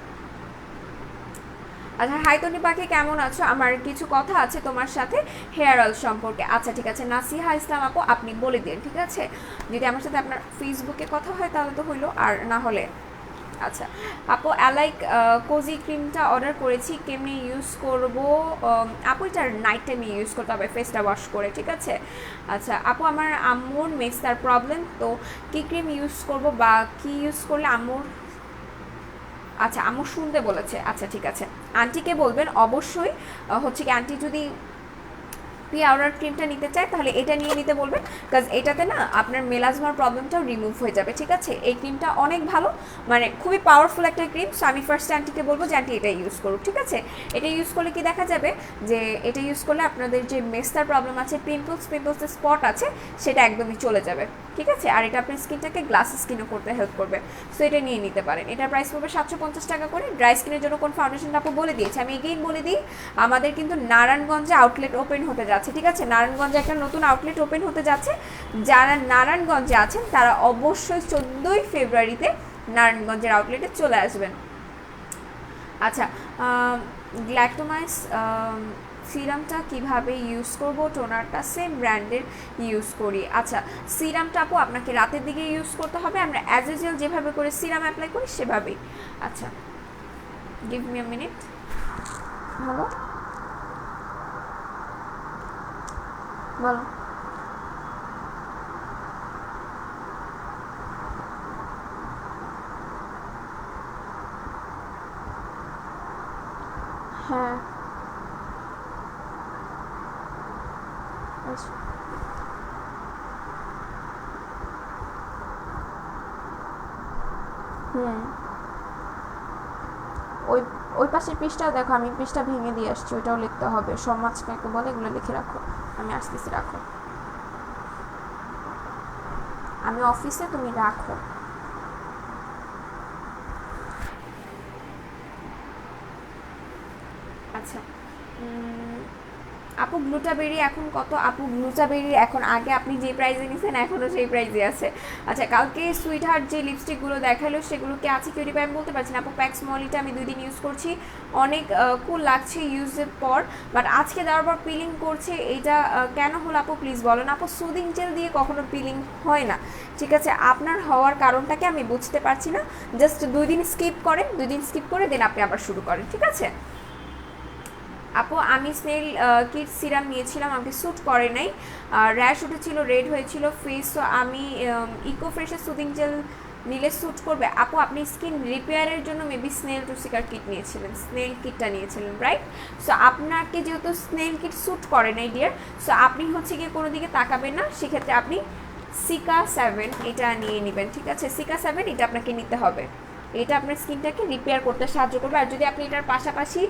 আচ্ছা, হাই তনি পাখি, কেমন আছো? আমার কিছু কথা আছে তোমার সাথে হেয়ার অয়েল সম্পর্কে। আচ্ছা ঠিক আছে, নাসিহা ইসলাম আপু আপনি বলে দিন, ঠিক আছে? যদি আমার সাথে আপনার ফেসবুকে কথা হয় তাহলে তো হইলো, আর না হলে আচ্ছা আপু, অ্যালাইক কোজি ক্রিমটা অর্ডার করেছি, কেমনি ইউজ করব? আপু এটা নাইট টাইমে ইউজ করতে হবে ফেসটা ওয়াশ করে, ঠিক আছে? আচ্ছা আপু, আমার আম্মুর মেস্তার প্রবলেম, তো কী ক্রিম ইউজ করব বা কী ইউজ করলে আম্মুর? আচ্ছা, আম্মু শুনতে বলেছে। আচ্ছা ঠিক আছে, আন্টিকে বলবেন অবশ্যই। হচ্ছে কি, আন্টি যদি পিয়ারার ক্রিমটা নিতে চায় তাহলে এটা নিয়ে নিতে বলবেন, কাজ এটাতে না আপনার মেলাজমার প্রবলেমটাও রিমুভ হয়ে যাবে, ঠিক আছে? এই ক্রিমটা অনেক ভালো, মানে খুবই পাওয়ারফুল একটা ক্রিম। সো আমি ফার্স্ট আন্টিকে বলবো যে আন্টি এটা ইউজ করুক, ঠিক আছে? এটা ইউজ করলে কি দেখা যাবে যে এটা ইউজ করলে আপনাদের যে মেস্তার প্রবলেম আছে, পিম্পলসের স্পট আছে, সেটা একদমই চলে যাবে, ঠিক আছে? আর এটা আপনার স্কিনটাকে গ্লাস স্কিনও করতে হেল্প করবে। সো এটা নিয়ে নিতে পারেন। এটার প্রাইস পড়বে 750 টাকা করে। ড্রাই স্কিনের জন্য কোন ফাউন্ডেশনটা আপু বলে দিয়েছে, আমি এগেইন বলে দিই, আমাদের কিন্তু নারায়ণগঞ্জে আউটলেট ওপেন হতে যাচ্ছে, ঠিক আছে? নারায়ণগঞ্জে একটা নতুন আউটলেট ওপেন হতে যাচ্ছে। যারা নারায়ণগঞ্জে আছেন তারা অবশ্যই 14ই ফেব্রুয়ারিতে নারায়ণগঞ্জের আউটলেটে চলে আসবেন। আচ্ছা, গ্ল্যাক্টোমাইস সিরামটা কিভাবে ইউজ করব, টোনারটা সেম ব্র্যান্ডের ইউজ করি। আচ্ছা, সিরামটা আপু আপনাকে রাতের দিকে ইউজ করতে হবে, আমরা অ্যাজ ইউজুয়াল যেভাবে করে সিরাম অ্যাপ্লাই করি সেভাবেই। আচ্ছা, গিভ মি আ মিনিট। বলো বলো। হ্যাঁ, আচ্ছা। হুম, ওই ওই পাশের পৃষ্ঠাও দেখো, আমি পৃষ্ঠা ভেঙে দিয়ে আসছি, ওইটাও লিখতে হবে। সমাজ কাকে বলে এগুলো লিখে রাখো, আমি আসতেছি, রাখো। আমি অফিসে, তুমি রাখো। আচ্ছা, আপু গ্লুটাবেরি এখন কত? আপু গ্লুটাবেরি এখন, আগে আপনি যে প্রাইসে নিছেন এখনও সেই প্রাইসে আছে। আচ্ছা, কালকে সুইট হার্ট যে লিপস্টিকগুলো দেখালো সেগুলো কি আছে কিউটি পাই আমি বলতে পারছি না আপু। প্যাক্স মলিটা আমি 2 দিন ইউজ করছি, অনেক কুল লাগছে ইউজের পর, বাট আজকে দেওয়ার পর পিলিং করছে। এটা কেন হলো আপু প্লিজ বলেন। আপু সুদিং জেল দিয়ে কখনো পিলিং হয় না, ঠিক আছে? আপনার হওয়ার কারণটাকে আমি বুঝতে পারছি না। জাস্ট 2 দিন স্কিপ করেন, 2 দিন স্কিপ করে দেন আপনি আবার শুরু করেন, ঠিক আছে? আপু আমি স্নেল কিড সিরাম নিয়েছিলাম, আমাকে স্যুট করে নাই, র্যাশ উঠেছিল, রেড হয়েছিল ফেস। তো আমি ইকো ফ্রেশের সুদিং জেল নিলে স্যুট করবে? আপু আপনি স্কিন রিপেয়ারের জন্য মেবি স্নেল টুসিকার কিট নিয়েছিলেন, স্নেল কিটটা নিয়েছিলেন, রাইট? সো আপনাকে যেহেতু স্নেল কিট স্যুট করে নাই ডিয়ার, সো আপনি হচ্ছে গিয়ে কোনো দিকে তাকাবেন না, সেক্ষেত্রে আপনি সিকা 7 এটা নিয়ে নেবেন, ঠিক আছে? সিকা 7 এটা আপনাকে নিতে হবে, এটা আপনার স্কিনটাকে রিপেয়ার করতে সাহায্য করবে। আর যদি আপনি এটার পাশাপাশি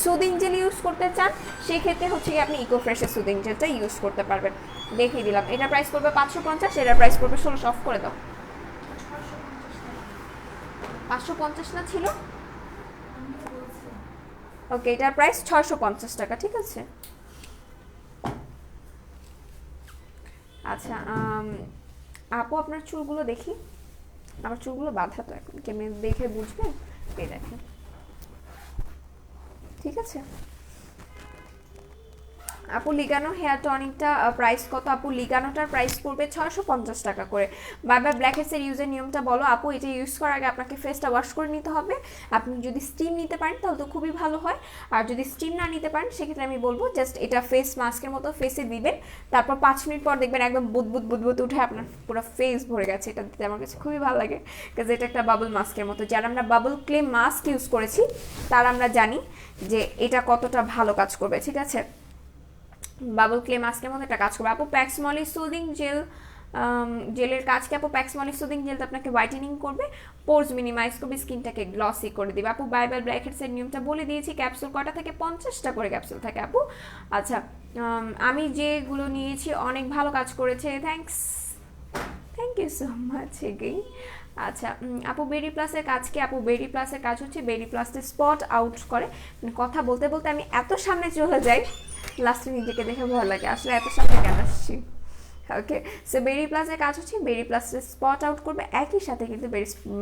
সুদিং জেল ইউজ করতে চান, সেই ক্ষেত্রে হচ্ছে কি আপনি ইকো ফ্রেশের সুদিং জেলটা ইউজ করতে পারবেন। দেখিয়ে দিলাম, এটার প্রাইস পড়বে 550, এটার প্রাইস পড়বে 1600। অফ করে দাও। 550 না ছিল? ওকে, এটার প্রাইস 650 টাকা, ঠিক আছে? আচ্ছা, আপু আপনার চুলগুলো দেখি, আমার চুলগুলো বাঁধা তো এখন, কেমন দেখে বুঝবেন, এই দেখেন, ঠিক আছে? আপু লিগানো হেয়ার টনিকটা প্রাইস কত? আপু লিগানোটার প্রাইস পড়বে 650 টাকা করে। বারবার ব্ল্যাক হেডসের ইউজের নিয়মটা বলো আপু। এটা ইউজ করার আগে আপনাকে ফেসটা ওয়াশ করে নিতে হবে। আপনি যদি স্টিম নিতে পারেন তাহলে তো খুবই ভালো হয়, আর যদি স্টিম না নিতে পারেন সেক্ষেত্রে আমি বলবো জাস্ট এটা ফেস মাস্কের মতো ফেসে দিবেন, তারপর 5 মিনিট পর দেখবেন একদম বুদবুদ বুদবুদ উঠে আপনার পুরো ফেস ভরে গেছে। এটা দিতে আমার কাছে খুবই ভালো লাগে, কারণ এটা একটা বাবল মাস্কের মতো। যারা আমরা বাবল ক্লে মাস্ক ইউজ করেছি তারা আমরা জানি যে এটা কতটা ভালো কাজ করবে, ঠিক আছে? বাবল ক্লে মাস্কের মতো একটা কাজ করবে। আপু প্যাক্স মলি সুদিং জেল, জেলের কাজ কি আপু? প্যাক্স মলি সুদিং জেলটা আপনাকে হোয়াইটেনিং করবে, পোর্স মিনিমাইজ করবে, স্কিনটাকে গ্লসি করে দিবে। আপু বাইবেল ব্ল্যাক হেডসের নিয়মটা বলে দিয়েছি। ক্যাপসুল কটা থেকে? 50টা করে ক্যাপসুল থাকে আপু। আচ্ছা, আমি যেগুলো নিয়েছি অনেক ভালো কাজ করেছে, thank you so much again. আচ্ছা, আপু বেরি প্লাসের কাজ কি? আপু বেরি প্লাসের কাজ হচ্ছে বেরি প্লাসে স্পট আউট করে, মানে কথা বলতে বলতে আমি এত সামনে চলে যাই, লাস্টে নিজেকে দেখে ভয় লাগে আসলে এত সামনে কেন আসছি। ওকে, সো বেরি প্লাসের কাজ হচ্ছে বেরি প্লাসে স্পট আউট করবে, একই সাথে কিন্তু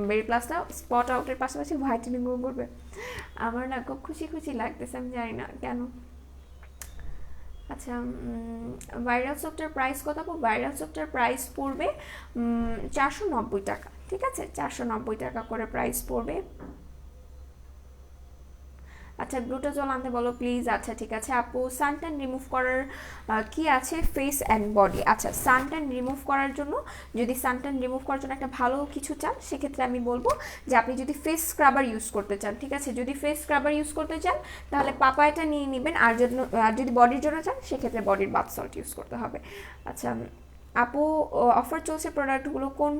বেরি প্লাসটা স্পট আউটের পাশাপাশি হোয়াইটেনিংও করবে। আমার না খুব খুশি খুশি লাগতেছে, আমি জানি না কেন। আচ্ছা, ভাইরাল সফটটার প্রাইস কত আপু? ভাইরাল সফটটার প্রাইস পড়বে 490 টাকা, ঠিক আছে? 490 টাকা করে প্রাইস পড়বে। আচ্ছা, গ্লুটাজল আনতে বলো প্লিজ। আচ্ছা ঠিক আছে আপু। সানট্যান রিমুভ করার কি আছে? Face and body. আচ্ছা, সানট্যান রিমুভ করার জন্য, যদি সানট্যান রিমুভ করার জন্য একটা ভালো কিছু চান, সেক্ষেত্রে আমি বলবো যে আপনি যদি ফেস স্ক্রাবার ইউজ করতে চান, ঠিক আছে? যদি ফেস স্ক্রাবার ইউজ করতে চান তাহলে পাপায়াটা নিয়ে নেবেন, আর যদি বডির জন্য চান সেক্ষেত্রে বডির বাথ সল্ট ইউজ করতে হবে। আচ্ছা আপু, অফার চলছে প্রোডাক্টগুলো কোন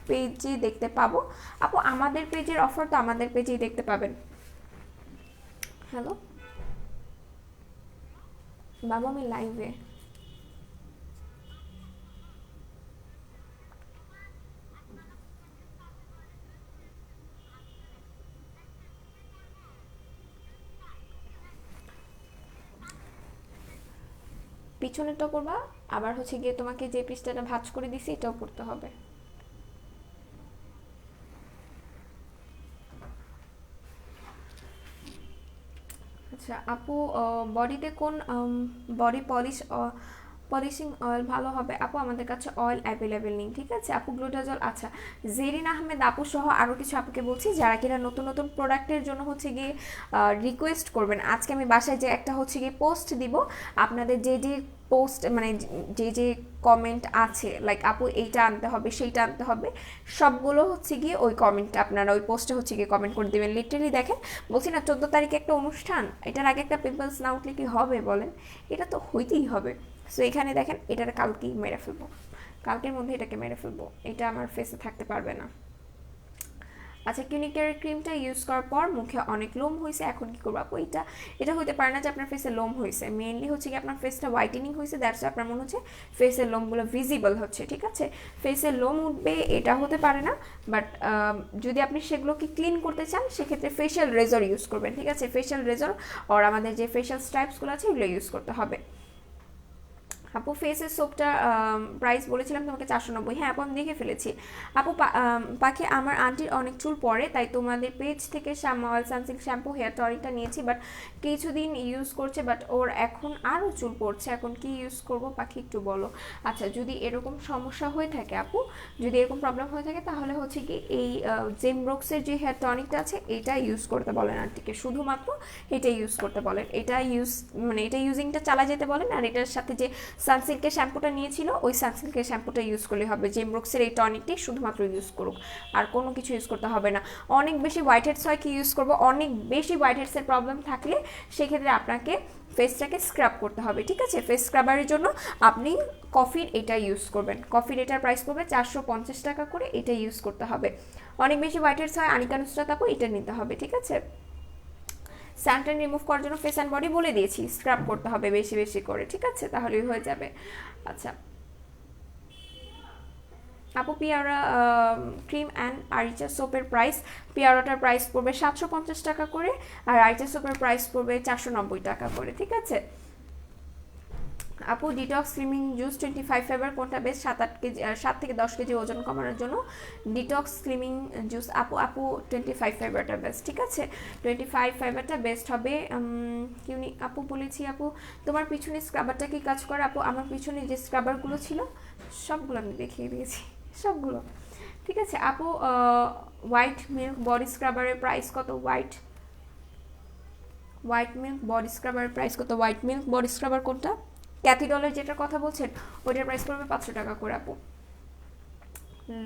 পেজে দেখতে পাবো? আপু আমাদের পেজের অফার তো আমাদের পেজেই দেখতে পাবেন। হ্যালো বাবা, আমি লাইভে। পিছনেরটা করবা, আবার হচ্ছে গিয়ে তোমাকে যে পৃষ্ঠাটা ভাঁজ করে দিছি এটাও করতে হবে। আচ্ছা আপু, বডিতে কোন বডি পলিশিং অয়েল ভালো হবে? আপু আমাদের কাছে অয়েল অ্যাভেলেবেল নেই, ঠিক আছে আপু। গ্লুটাজল, আচ্ছা জেরিন আহমেদ আপু সহ আরও কিছু আপুকে বলছি যারা কিনা নতুন নতুন প্রোডাক্টের জন্য হচ্ছে গিয়ে রিকোয়েস্ট করবেন। আজকে আমি বাসায় যে একটা হচ্ছে গিয়ে পোস্ট দিব, আপনাদের যে যে পোস্ট মানে যে যে কমেন্ট আছে লাইক আপু এইটা আনতে হবে সেইটা আনতে হবে, সবগুলো হচ্ছে গিয়ে ওই কমেন্টটা আপনারা ওই পোস্টে হচ্ছে গিয়ে কমেন্ট করে দেবেন। লিটারালি দেখেন, বলছি না 14 তারিখে একটা অনুষ্ঠান, এটার আগে একটা পিম্পলস না উঠলে কি হবে বলেন? এটা তো হইতেই হবে। সো এখানে দেখেন, এটার কালকেই মেরে ফেলবো, কালকের মধ্যে এটাকে মেরে ফেলবো, এটা আমার ফেসে থাকতে পারবে না। আচ্ছা, ক্লিনিকের ক্রিমটা ইউজ করার পর মুখে অনেক লোম হয়েছে, এখন কি করবো আপু? এটা হতে পারে না যে আপনার ফেসে লোম হয়েছে, মেইনলি হচ্ছে কি আপনার ফেসটা হোয়াইটেনিং হয়েছে, দ্যাটস আপনার মনে হচ্ছে ফেসের লোমগুলো ভিজিবল হচ্ছে, ঠিক আছে। ফেসের লোম উঠবে এটা হতে পারে না, বাট যদি আপনি সেগুলোকে ক্লিন করতে চান সেক্ষেত্রে ফেশিয়াল রেজর ইউজ করবেন, ঠিক আছে। ফেশিয়াল রেজর আর আমাদের যে ফেশিয়াল স্ট্রাইপসগুলো আছে এগুলো ইউজ করতে হবে। আপু ফেসের সোপটা প্রাইস বলেছিলাম তোমাকে 490, হ্যাঁ আপু আমি দেখে ফেলেছি। আপু পাখি আমার আন্টির অনেক চুল পড়ে, তাই তোমাদের পেজ থেকে অয়েল সানসিল্ক শ্যাম্পু হেয়ার টনিকটা নিয়েছি, বাট কিছুদিন ইউজ করছে, বাট ওর এখন আরও চুল পড়ছে, এখন কি ইউজ করব পাখি একটু বলো। আচ্ছা, যদি এরকম সমস্যা হয়ে থাকে আপু, যদি এরকম প্রবলেম হয়ে থাকে তাহলে হচ্ছে কি এই জেমব্রক্সের যে হেয়ার টনিকটা আছে এটা ইউজ করতে বলেন আন্টিকে, শুধুমাত্র এটা ইউজ করতে বলেন, এটা ইউজিংটা চালা যেতে বলেন। আর এটার সাথে যে সানসিল্কের শ্যাম্পুটা নিয়েছিল ওই সানসিল্কের শ্যাম্পুটা ইউজ করলে হবে, জেমব্রক্সের এই টনিকটি শুধুমাত্র ইউজ করুক, আর কোনো কিছু ইউজ করতে হবে না। অনেক বেশি হোয়াইট হেডস হয় কি ইউজ করবো, অনেক বেশি হোয়াইট হেডসের প্রবলেম থাকলে সেক্ষেত্রে আপনাকে ফেসটাকে স্ক্রাব করতে হবে, ঠিক আছে। ফেস স্ক্রাবারের জন্য আপনি কফির এটা ইউজ করবেন, কফির এটার প্রাইস পড়বে 450 টাকা করে, এটা ইউজ করতে হবে। অনেক বেশি হোয়াইট হেডস হয় আনিকা নুসরাত আপু এটা নিতে হবে, ঠিক আছে। সানট্যান রিমুভ করার জন্য ফেস অ্যান্ড বডি বলে দিয়েছি, স্ক্রাব করতে হবে বেশি বেশি করে, ঠিক আছে, তাহলেই হয়ে যাবে। আচ্ছা আপু, পিয়ারা ক্রিম অ্যান্ড আরিচা সোপের প্রাইস, পিয়ারাটার প্রাইস পড়বে 750 টাকা করে, আর আরিচা সোপের প্রাইস পড়বে 490 টাকা করে, ঠিক আছে। আপু ডিটক্স স্লিমিং জুস 25 ফাইবার কোনটা বেস্ট 7 থেকে 10 কেজি ওজন কমানোর জন্য? ডিটক্স স্লিমিং জুস আপু 25 ফাইবারটা বেস্ট, ঠিক আছে। 25 ফাইবারটা বেস্ট হবে। আপু বলেছি আপু তোমার পিছনে স্ক্রাবারটা কি কাজ করে? আপু আমার পিছনে যে স্ক্রাবারগুলো ছিল সবগুলো আমি দেখিয়ে দিয়েছি, সবগুলো, ঠিক আছে। আপু হোয়াইট মিল্ক বডি স্ক্রাবারের প্রাইস কত? হোয়াইট মিল্ক বডি স্ক্রাবারের প্রাইস কত? হোয়াইট মিল্ক বডি স্ক্রাবার কোনটা? ক্যাথিডলের যেটার কথা বলছেন ওইটার প্রাইস পড়বে 500 টাকা করে আপু।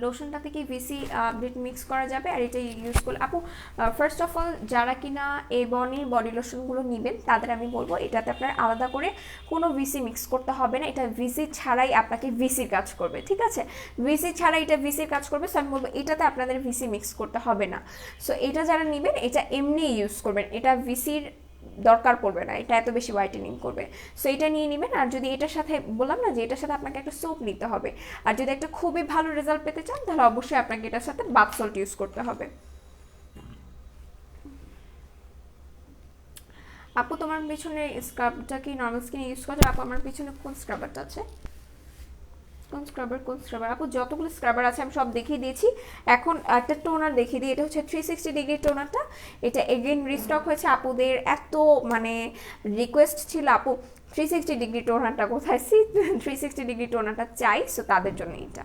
লোশনটাতে কি ভিসি আপডেট মিক্স করা যাবে? আর এটা ইউজ করলে আপু ফার্স্ট অফ অল যারা কিনা এবনির বডি লোশনগুলো নেবেন তাদের আমি বলবো এটাতে আপনার আলাদা করে কোনো ভিসি মিক্স করতে হবে না, এটা ভিসি ছাড়াই আপনাকে ভিসির কাজ করবে, ঠিক আছে। ভিসি ছাড়াই এটা ভিসির কাজ করবে, সো আমি বলবো এটাতে আপনাদের ভিসি মিক্স করতে হবে না। সো এটা যারা নেবেন এটা এমনি ইউজ করবেন, এটা ভিসির দরকার পড়বে না, এটা এত বেশি হোয়াইটেনিং করবে, সো এটা নিয়ে নেবেন। আর যদি এটার সাথে বললাম না যে এটার সাথে আপনাকে একটা সোপ নিতে হবে, আর যদি একটা খুবই ভালো রেজাল্ট পেতে চান তাহলে অবশ্যই আপনাকে এটার সাথে বাথ সল্ট ইউজ করতে হবে। আপু তোমার পিছনে স্ক্রাবটা কি নর্মাল স্কিন ইউজ করে? আপু আমার পিছনে কোন স্ক্রাবারটা আছে? কোন স্ক্রাবার আপু? যতগুলো স্ক্রাবার আছে আমি সব দেখিয়ে দিয়েছি, এখন একটা টোনার দেখিয়ে দিই, এটা হচ্ছে 360 ডিগ্রি টোনারটা, এটা এগেইন রিস্টক হয়েছে, আপুদের এত মানে রিকোয়েস্ট ছিল আপু 360 ডিগ্রি টোনারটা কোথায়, 360 ডিগ্রি টোনারটা চাই, সো তাদের জন্য এটা।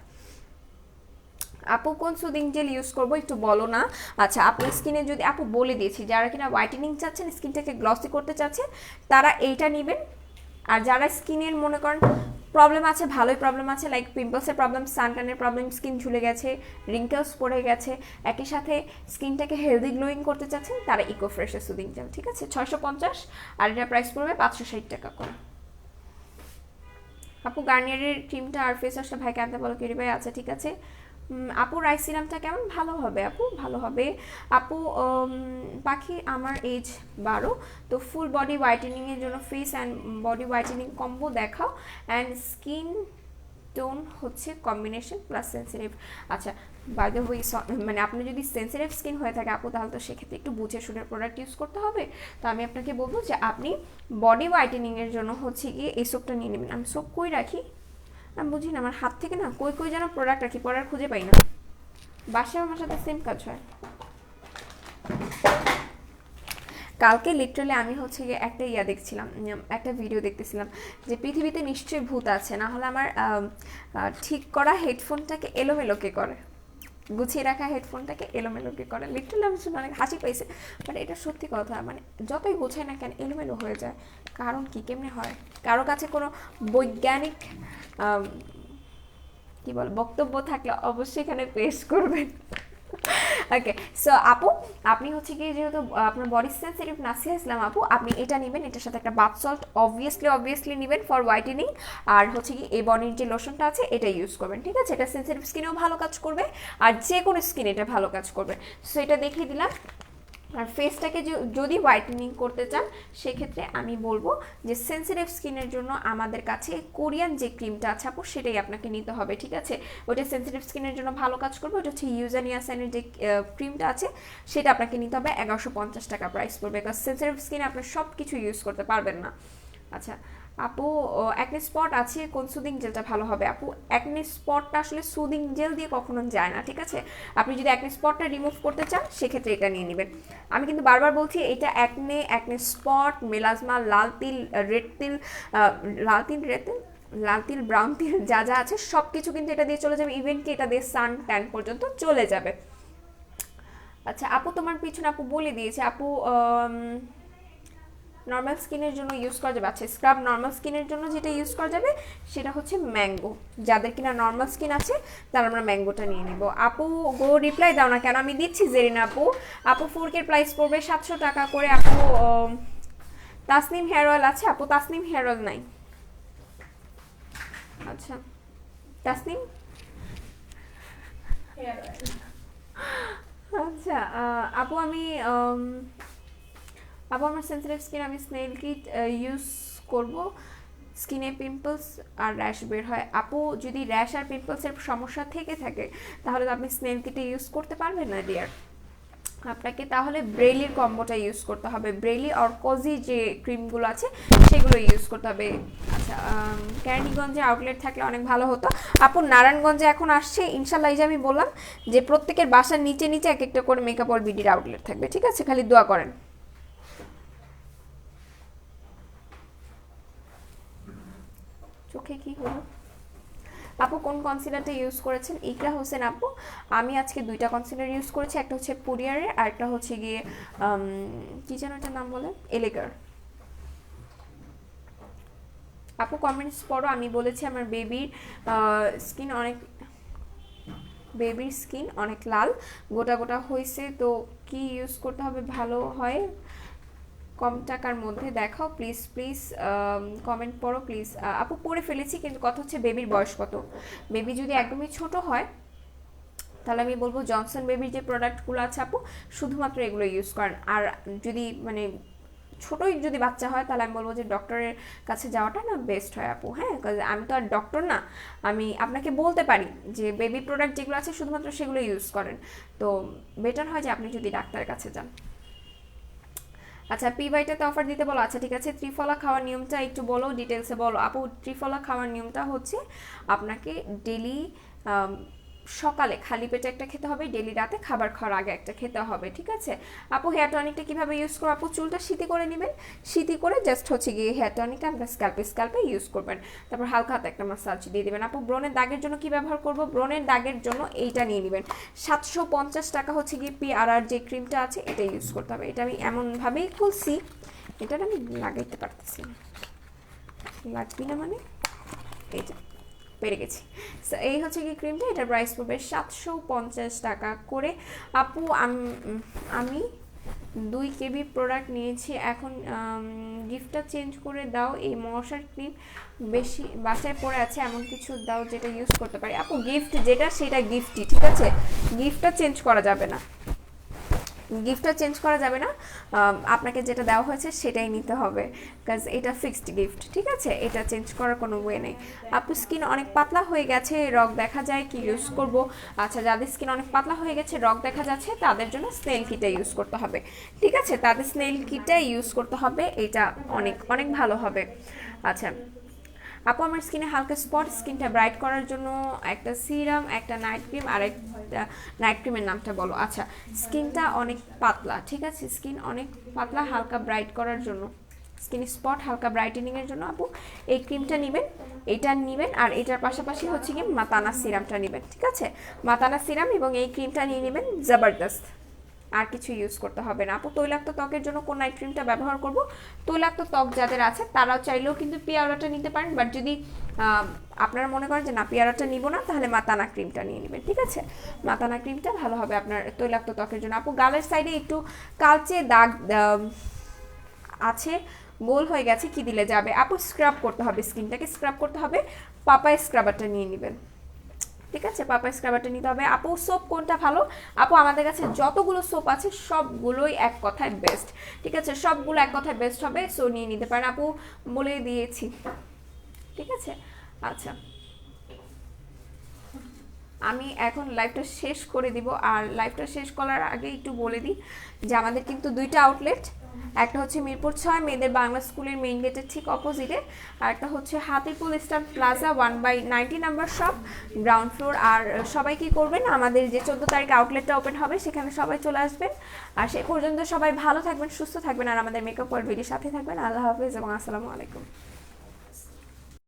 আপু কোন সুদিং জেল ইউজ করবো একটু বলো না। আচ্ছা আপনার স্কিনে যদি আপু বলে দিয়েছি, যারা কিনা হোয়াইটেনিং চাচ্ছেন স্কিনটাকে গ্লসি করতে চাচ্ছেন তারা এইটা নেবেন, আর যারা স্কিনের মনে করেন প্রবলেম আছে, ভালোই প্রবলেম আছে, লাইক পিম্পলসের প্রবলেম, সানটানের প্রবলেম, স্কিন ঝুলে গেছে, রিঙ্কেলস পড়ে গেছে, একই সাথে স্কিনটাকে হেলদি গ্লোয়িং করতে চাচ্ছেন তারা ইকো ফ্রেশের সুদিং জেল, ঠিক আছে 650, আর এটার প্রাইস পড়বে 560 টাকা করে। আপু গার্নিয়ারের ক্রিমটা আর ফেস ওয়াশটা ভাইকে আনতে বলো কিরি ভাই, আচ্ছা ঠিক আছে। আপু রাইস সিরামটা কেমন? ভালো হবে আপু, ভালো হবে। আপু পাখি আমার এজ 12, তো ফুল বডি হোয়াইটেনিংয়ের জন্য face and body whitening combo দেখাও, অ্যান্ড স্কিন টোন হচ্ছে কম্বিনেশন প্লাস সেন্সিটিভ। আচ্ছা বাই দ্য ওয়ে, মানে আপনি যদি সেন্সিটিভ স্কিন হয়ে থাকে আপু তাহলে তো সেক্ষেত্রে একটু বুঝে শুনে প্রোডাক্ট ইউজ করতে হবে, তো আমি আপনাকে বলবো যে আপনি বডি হোয়াইটেনিংয়ের জন্য হচ্ছে গিয়ে এই সোপটা নিয়ে নেবেন। আমি সোপ কই রাখি আমি বুঝি না, আমার হাত থেকে না কই যেন প্রোডাক্ট রাখি, পরে আর খুঁজে পাই না, বাসায় আমার সাথে সেম কাজ হয়। কালকে লিটারালি আমি হচ্ছে গিয়ে একটা দেখছিলাম, একটা ভিডিও দেখতেছিলাম যে পৃথিবীতে নিশ্চয়ই ভূত আছে, না হলে আমার ঠিক করা হেডফোনটাকে এলোমেলো কে করে, গুছিয়ে রাখা হেডফোনটাকে এলোমেলো কে করে। লিটারালি আমি শুনে অনেক হাসি পাইছে, বাট এটা সত্যি কথা। মানে যতই গোছায় না কেন এলোমেলো হয়ে যায়, কারণ কি, কেমনে হয়? কারো কাছে কোনো বৈজ্ঞানিক কি বল বক্তব্য থাকলে অবশ্যই এখানে পেশ করবেন। ওকে, সো আপু আপনি হচ্ছে কি, যেহেতু আপনার বডি সেন্সিটিভ নাসিয়া ইসলাম আপু, আপনি এটা নেবেন, এটার সাথে একটা বাথ সল্ট অবভিয়াসলি নেবেন ফর হোয়াইটেনিং, আর হচ্ছে কি এই বডির যে লোশনটা আছে এটা ইউজ করবেন, ঠিক আছে? এটা সেন্সিটিভ স্কিনেও ভালো কাজ করবে, আর যে কোনো স্কিন এটা ভালো কাজ করবে। সো এটা দেখিয়ে দিলাম। আর ফেসটাকে যদি হোয়াইটেনিং করতে চান সেক্ষেত্রে আমি বলবো যে সেন্সিটিভ স্কিনের জন্য আমাদের কাছে কোরিয়ান যে ক্রিমটা আছে আপু সেটাই আপনাকে নিতে হবে, ঠিক আছে? ওটা সেন্সিটিভ স্কিনের জন্য ভালো কাজ করবে। ওটা হচ্ছে ইউজানিয়াসাইনের যে ক্রিমটা আছে সেটা আপনাকে নিতে হবে, 1150 টাকা প্রাইস পড়বে, কারণ সেন্সিটিভ স্কিনে আপনি সব কিছু ইউজ করতে পারবেন না। আচ্ছা আপু, অ্যাকনে স্পট আছে, কোন সুদিং জেলটা ভালো হবে? আপু অ্যাকনে স্পটটা আসলে সুদিং জেল দিয়ে কখনো যায় না, ঠিক আছে? আপনি যদি অ্যাকনে স্পটটা রিমুভ করতে চান সেক্ষেত্রে এটা নিয়ে নেবেন। আমি কিন্তু বারবার বলছি এটা অ্যাকনে স্পট, মেলাজমা, লাল তিল, রেড তিল, লাল তিল, ব্রাউন তিল যা যা আছে সব কিছু কিন্তু এটা দিয়ে চলে যাবে, ইভেন কি এটা দিয়ে সান ট্যান পর্যন্ত চলে যাবে। আচ্ছা আপু, তোমার পিছনে আপু বলে দিয়েছে আপু নর্মাল স্কিনের জন্য ইউজ করা যাবে। আচ্ছা স্ক্রাব নর্মাল স্কিনের জন্য যেটা ইউজ করা যাবে সেটা হচ্ছে ম্যাঙ্গো। যাদের কিনা নর্মাল স্কিন আছে তারা আমরা ম্যাঙ্গোটা নিয়ে নিব। আপু গো রিপ্লাই দাও না কেন, আমি দিচ্ছি জেরিনা আপু। আপু ফোরকের প্রাইস পড়বে 700 টাকা করে। আপু তাসনিম হেয়ার অয়েল আছে? আপু তাসনিম হেয়ার অয়েল নাই। আচ্ছা তাসনিম, হেয়ার অয়েল। আচ্ছা আপু আমি আপু আমার সেন্সিটিভ স্কিন, আমি স্নেল কিট ইউজ করব, স্কিনে পিম্পলস আর র্যাশ বের হয়। আপু যদি র্যাশ আর পিম্পলসের সমস্যা থেকে থাকে তাহলে তো আপনি স্নেল কিটে ইউজ করতে পারবেন না ডিয়ার, আপনাকে তাহলে ব্রেলির কম্বোটা ইউজ করতে হবে। ব্রেলি আর কোজি যে ক্রিমগুলো আছে সেগুলো ইউজ করতে হবে। আচ্ছা কেরানীগঞ্জে আউটলেট থাকলে অনেক ভালো হতো। আপু নারায়ণগঞ্জে এখন আসছে ইনশাল্লাহ, এই যে আমি বললাম যে প্রত্যেকের বাসার নিচে নিচে এক একটা করে মেকআপ অল বিডির আউটলেট থাকবে, ঠিক আছে? খালি দোয়া করেন। চোখে কি হলো? আপু কোন কনসিলারটা ইউজ করেছেন? ইকরা হোসেন আপু, আমি আজকে দুইটা কনসিলার ইউজ করেছি, একটা হচ্ছে পুরিয়ারের আর একটা হচ্ছে গিয়ে কি যেন এটার নাম বলে, এলেগার। আপু কমেন্টস পড়ো। আমি বলেছি আমার বেবির স্কিন অনেক লাল, গোটা গোটা হয়েছে, তো কি ইউজ করতে হবে ভালো হয়? কম টাকার মধ্যে দেখাও প্লিজ কমেন্ট পড়ো প্লিজ। আপু পড়ে ফেলেছি, কিন্তু কথা হচ্ছে বেবির বয়স কত। বেবি যদি একদমই ছোট হয় তাহলে আমি বলবো জনসন বেবির যে প্রোডাক্টগুলো আছে আপু শুধুমাত্র এগুলো ইউজ করেন। আর যদি মানে ছোটই যদি বাচ্চা হয় তাহলে আমি বলবো যে ডক্টরের কাছে যাওয়াটা না বেস্ট হয় আপু। হ্যাঁ, আমি তো আর ডক্টর না, আমি আপনাকে বলতে পারি যে বেবি প্রোডাক্ট যেগুলো আছে শুধুমাত্র সেগুলো ইউজ করেন, তো বেটার হয় যে আপনি যদি ডাক্তারের কাছে যান। আচ্ছা পি ভাইটাতে অফার দিতে বলো। আচ্ছা ঠিক আছে, ত্রিফলা খাওয়ার নিয়মটা একটু বলো, ডিটেলসে বলো আপু। ত্রিফলা খাওয়ার নিয়মটা হচ্ছে আপনাকে ডেলি সকালে খালি পেটে একটা খেতে হবে, ডেলি রাতে খাবার খাওয়ার আগে একটা খেতে হবে, ঠিক আছে? আপু হেয়ার টনিকটা কীভাবে ইউজ করবো? আপু চুলটা সিটি করে নেবেন, সিটি করে জাস্ট হচ্ছে গিয়ে হেয়ার টনিকটা আপনার স্ক্যাল্পে ইউজ করবেন, তারপর হালকা হাতে একটা মাসাজ দিয়ে দেবেন। আপু ব্রণের দাগের জন্য কি ব্যবহার করবো? ব্রণের দাগের জন্য এইটা নিয়ে নেবেন, 750 টাকা হচ্ছে গিয়ে PRR যে ক্রিমটা আছে এটা ইউজ করতে হবে। এটা আমি এমনভাবেই খুলছি, এটা আমি লাগাইতে পারতেছি না, লাগবি না মানে এইটা পেরে গেছি। এই হচ্ছে কি ক্রিমটা, এটার প্রাইস পড়বে 750 টাকা করে। আপু আমি 2 KB প্রোডাক্ট নিয়েছি, এখন গিফটটা চেঞ্জ করে দাও। এই মশার ক্রিম বেশি বাসায় পড়ে আছে, এমন কিছু দাও যেটা ইউজ করতে পারি। আপু গিফট যেটা সেটা গিফটই, ঠিক আছে? গিফটটা চেঞ্জ করা যাবে না, গিফটটা চেঞ্জ করা যাবে না, আপনাকে যেটা দেওয়া হয়েছে সেটাই নিতে হবে, কাজ এটা ফিক্সড গিফট, ঠিক আছে? এটা চেঞ্জ করার কোনো ওয়ে নেই। আপু স্কিন অনেক পাতলা হয়ে গেছে, রগ দেখা যায়, কি ইউজ করব? আচ্ছা যাদের স্কিন অনেক পাতলা হয়ে গেছে, রগ দেখা যাচ্ছে, তাদের জন্য স্নেল কিটটা ইউজ করতে হবে, ঠিক আছে? তাদের স্নেল কিটটা ইউজ করতে হবে, এটা অনেক অনেক ভালো হবে। আচ্ছা আপু আমার স্কিনে হালকা স্পট, স্কিনটা ব্রাইট করার জন্য একটা সিরাম, একটা নাইট ক্রিম আর একটা নাইট ক্রিমের নামটা বলো। আচ্ছা, স্কিনটা অনেক পাতলা, ঠিক আছে, স্কিন অনেক পাতলা, হালকা ব্রাইট করার জন্য, স্কিন স্পট হালকা ব্রাইটেনিংয়ের জন্য আপু এই ক্রিমটা নেবেন, এটা নেবেন, আর এটার পাশাপাশি হচ্ছে কি মাতানা সিরামটা নেবেন, ঠিক আছে, মাতানা সিরাম এবং এই ক্রিমটা নিয়ে নেবেন জবরদস্ত। আর কিছু ইউজ করতে হবে না আপু। তৈলাক্ত ত্বকের জন্য কোন নাইট ক্রিমটা ব্যবহার করব? তৈলাক্ত ত্বক যাদের আছে তারাও চাইলেও কিন্তু পিয়ারাটা নিতে পারেন, বাট যদি আপনারা মনে করেন যে না পিয়ারাটা নিব না, তাহলে মাতানা ক্রিমটা নিয়ে নেবেন, ঠিক আছে, মাতানা ক্রিমটা ভালো হবে আপনার তৈলাক্ত ত্বকের জন্য। আপু গালের সাইডে একটু কালচে দাগ আছে, গোল হয়ে গেছে, কি দিলে যাবে? আপু স্ক্রাব করতে হবে, স্কিনটাকে স্ক্রাব করতে হবে, পাপায়া স্ক্রাবারটা নিয়ে নেবেন, ঠিক আছে, পাপায়া স্ক্রাবারটা নিতে হবে। আপু সোপ কোনটা ভালো? আপু আমাদের কাছে যতগুলো সোপ আছে সবগুলোই এক কথায় বেস্ট, ঠিক আছে, সবগুলো এক কথায় বেস্ট হবে, সো নিয়ে নিতে পারেন আপু, বলে দিয়েছি, ঠিক আছে। আচ্ছা, আমি এখন লাইভটা শেষ করে দিব, আর লাইভটা শেষ করার আগে একটু বলে দিই যে আমাদের কিন্তু দুইটা আউটলেট, একটা হচ্ছে মিরপুর 6 মেয়েদের বাংলা স্কুলের মেইন গেটের ঠিক অপোজিটে, আর একটা হচ্ছে Hatirpool Eastern Plaza 1/90 number shop, ground floor. আর সবাই কি করবেন, আমাদের যে 14 তারিখ আউটলেটটা ওপেন হবে সেখানে সবাই চলে আসবেন, আর সে পর্যন্ত সবাই ভালো থাকবেন, সুস্থ থাকবেন, আর আমাদের মেকআপ ওয়ার্ল্ড ভিডিওর সাথে থাকবেন। আল্লাহ হাফিজ এবং আসসালামু আলাইকুম।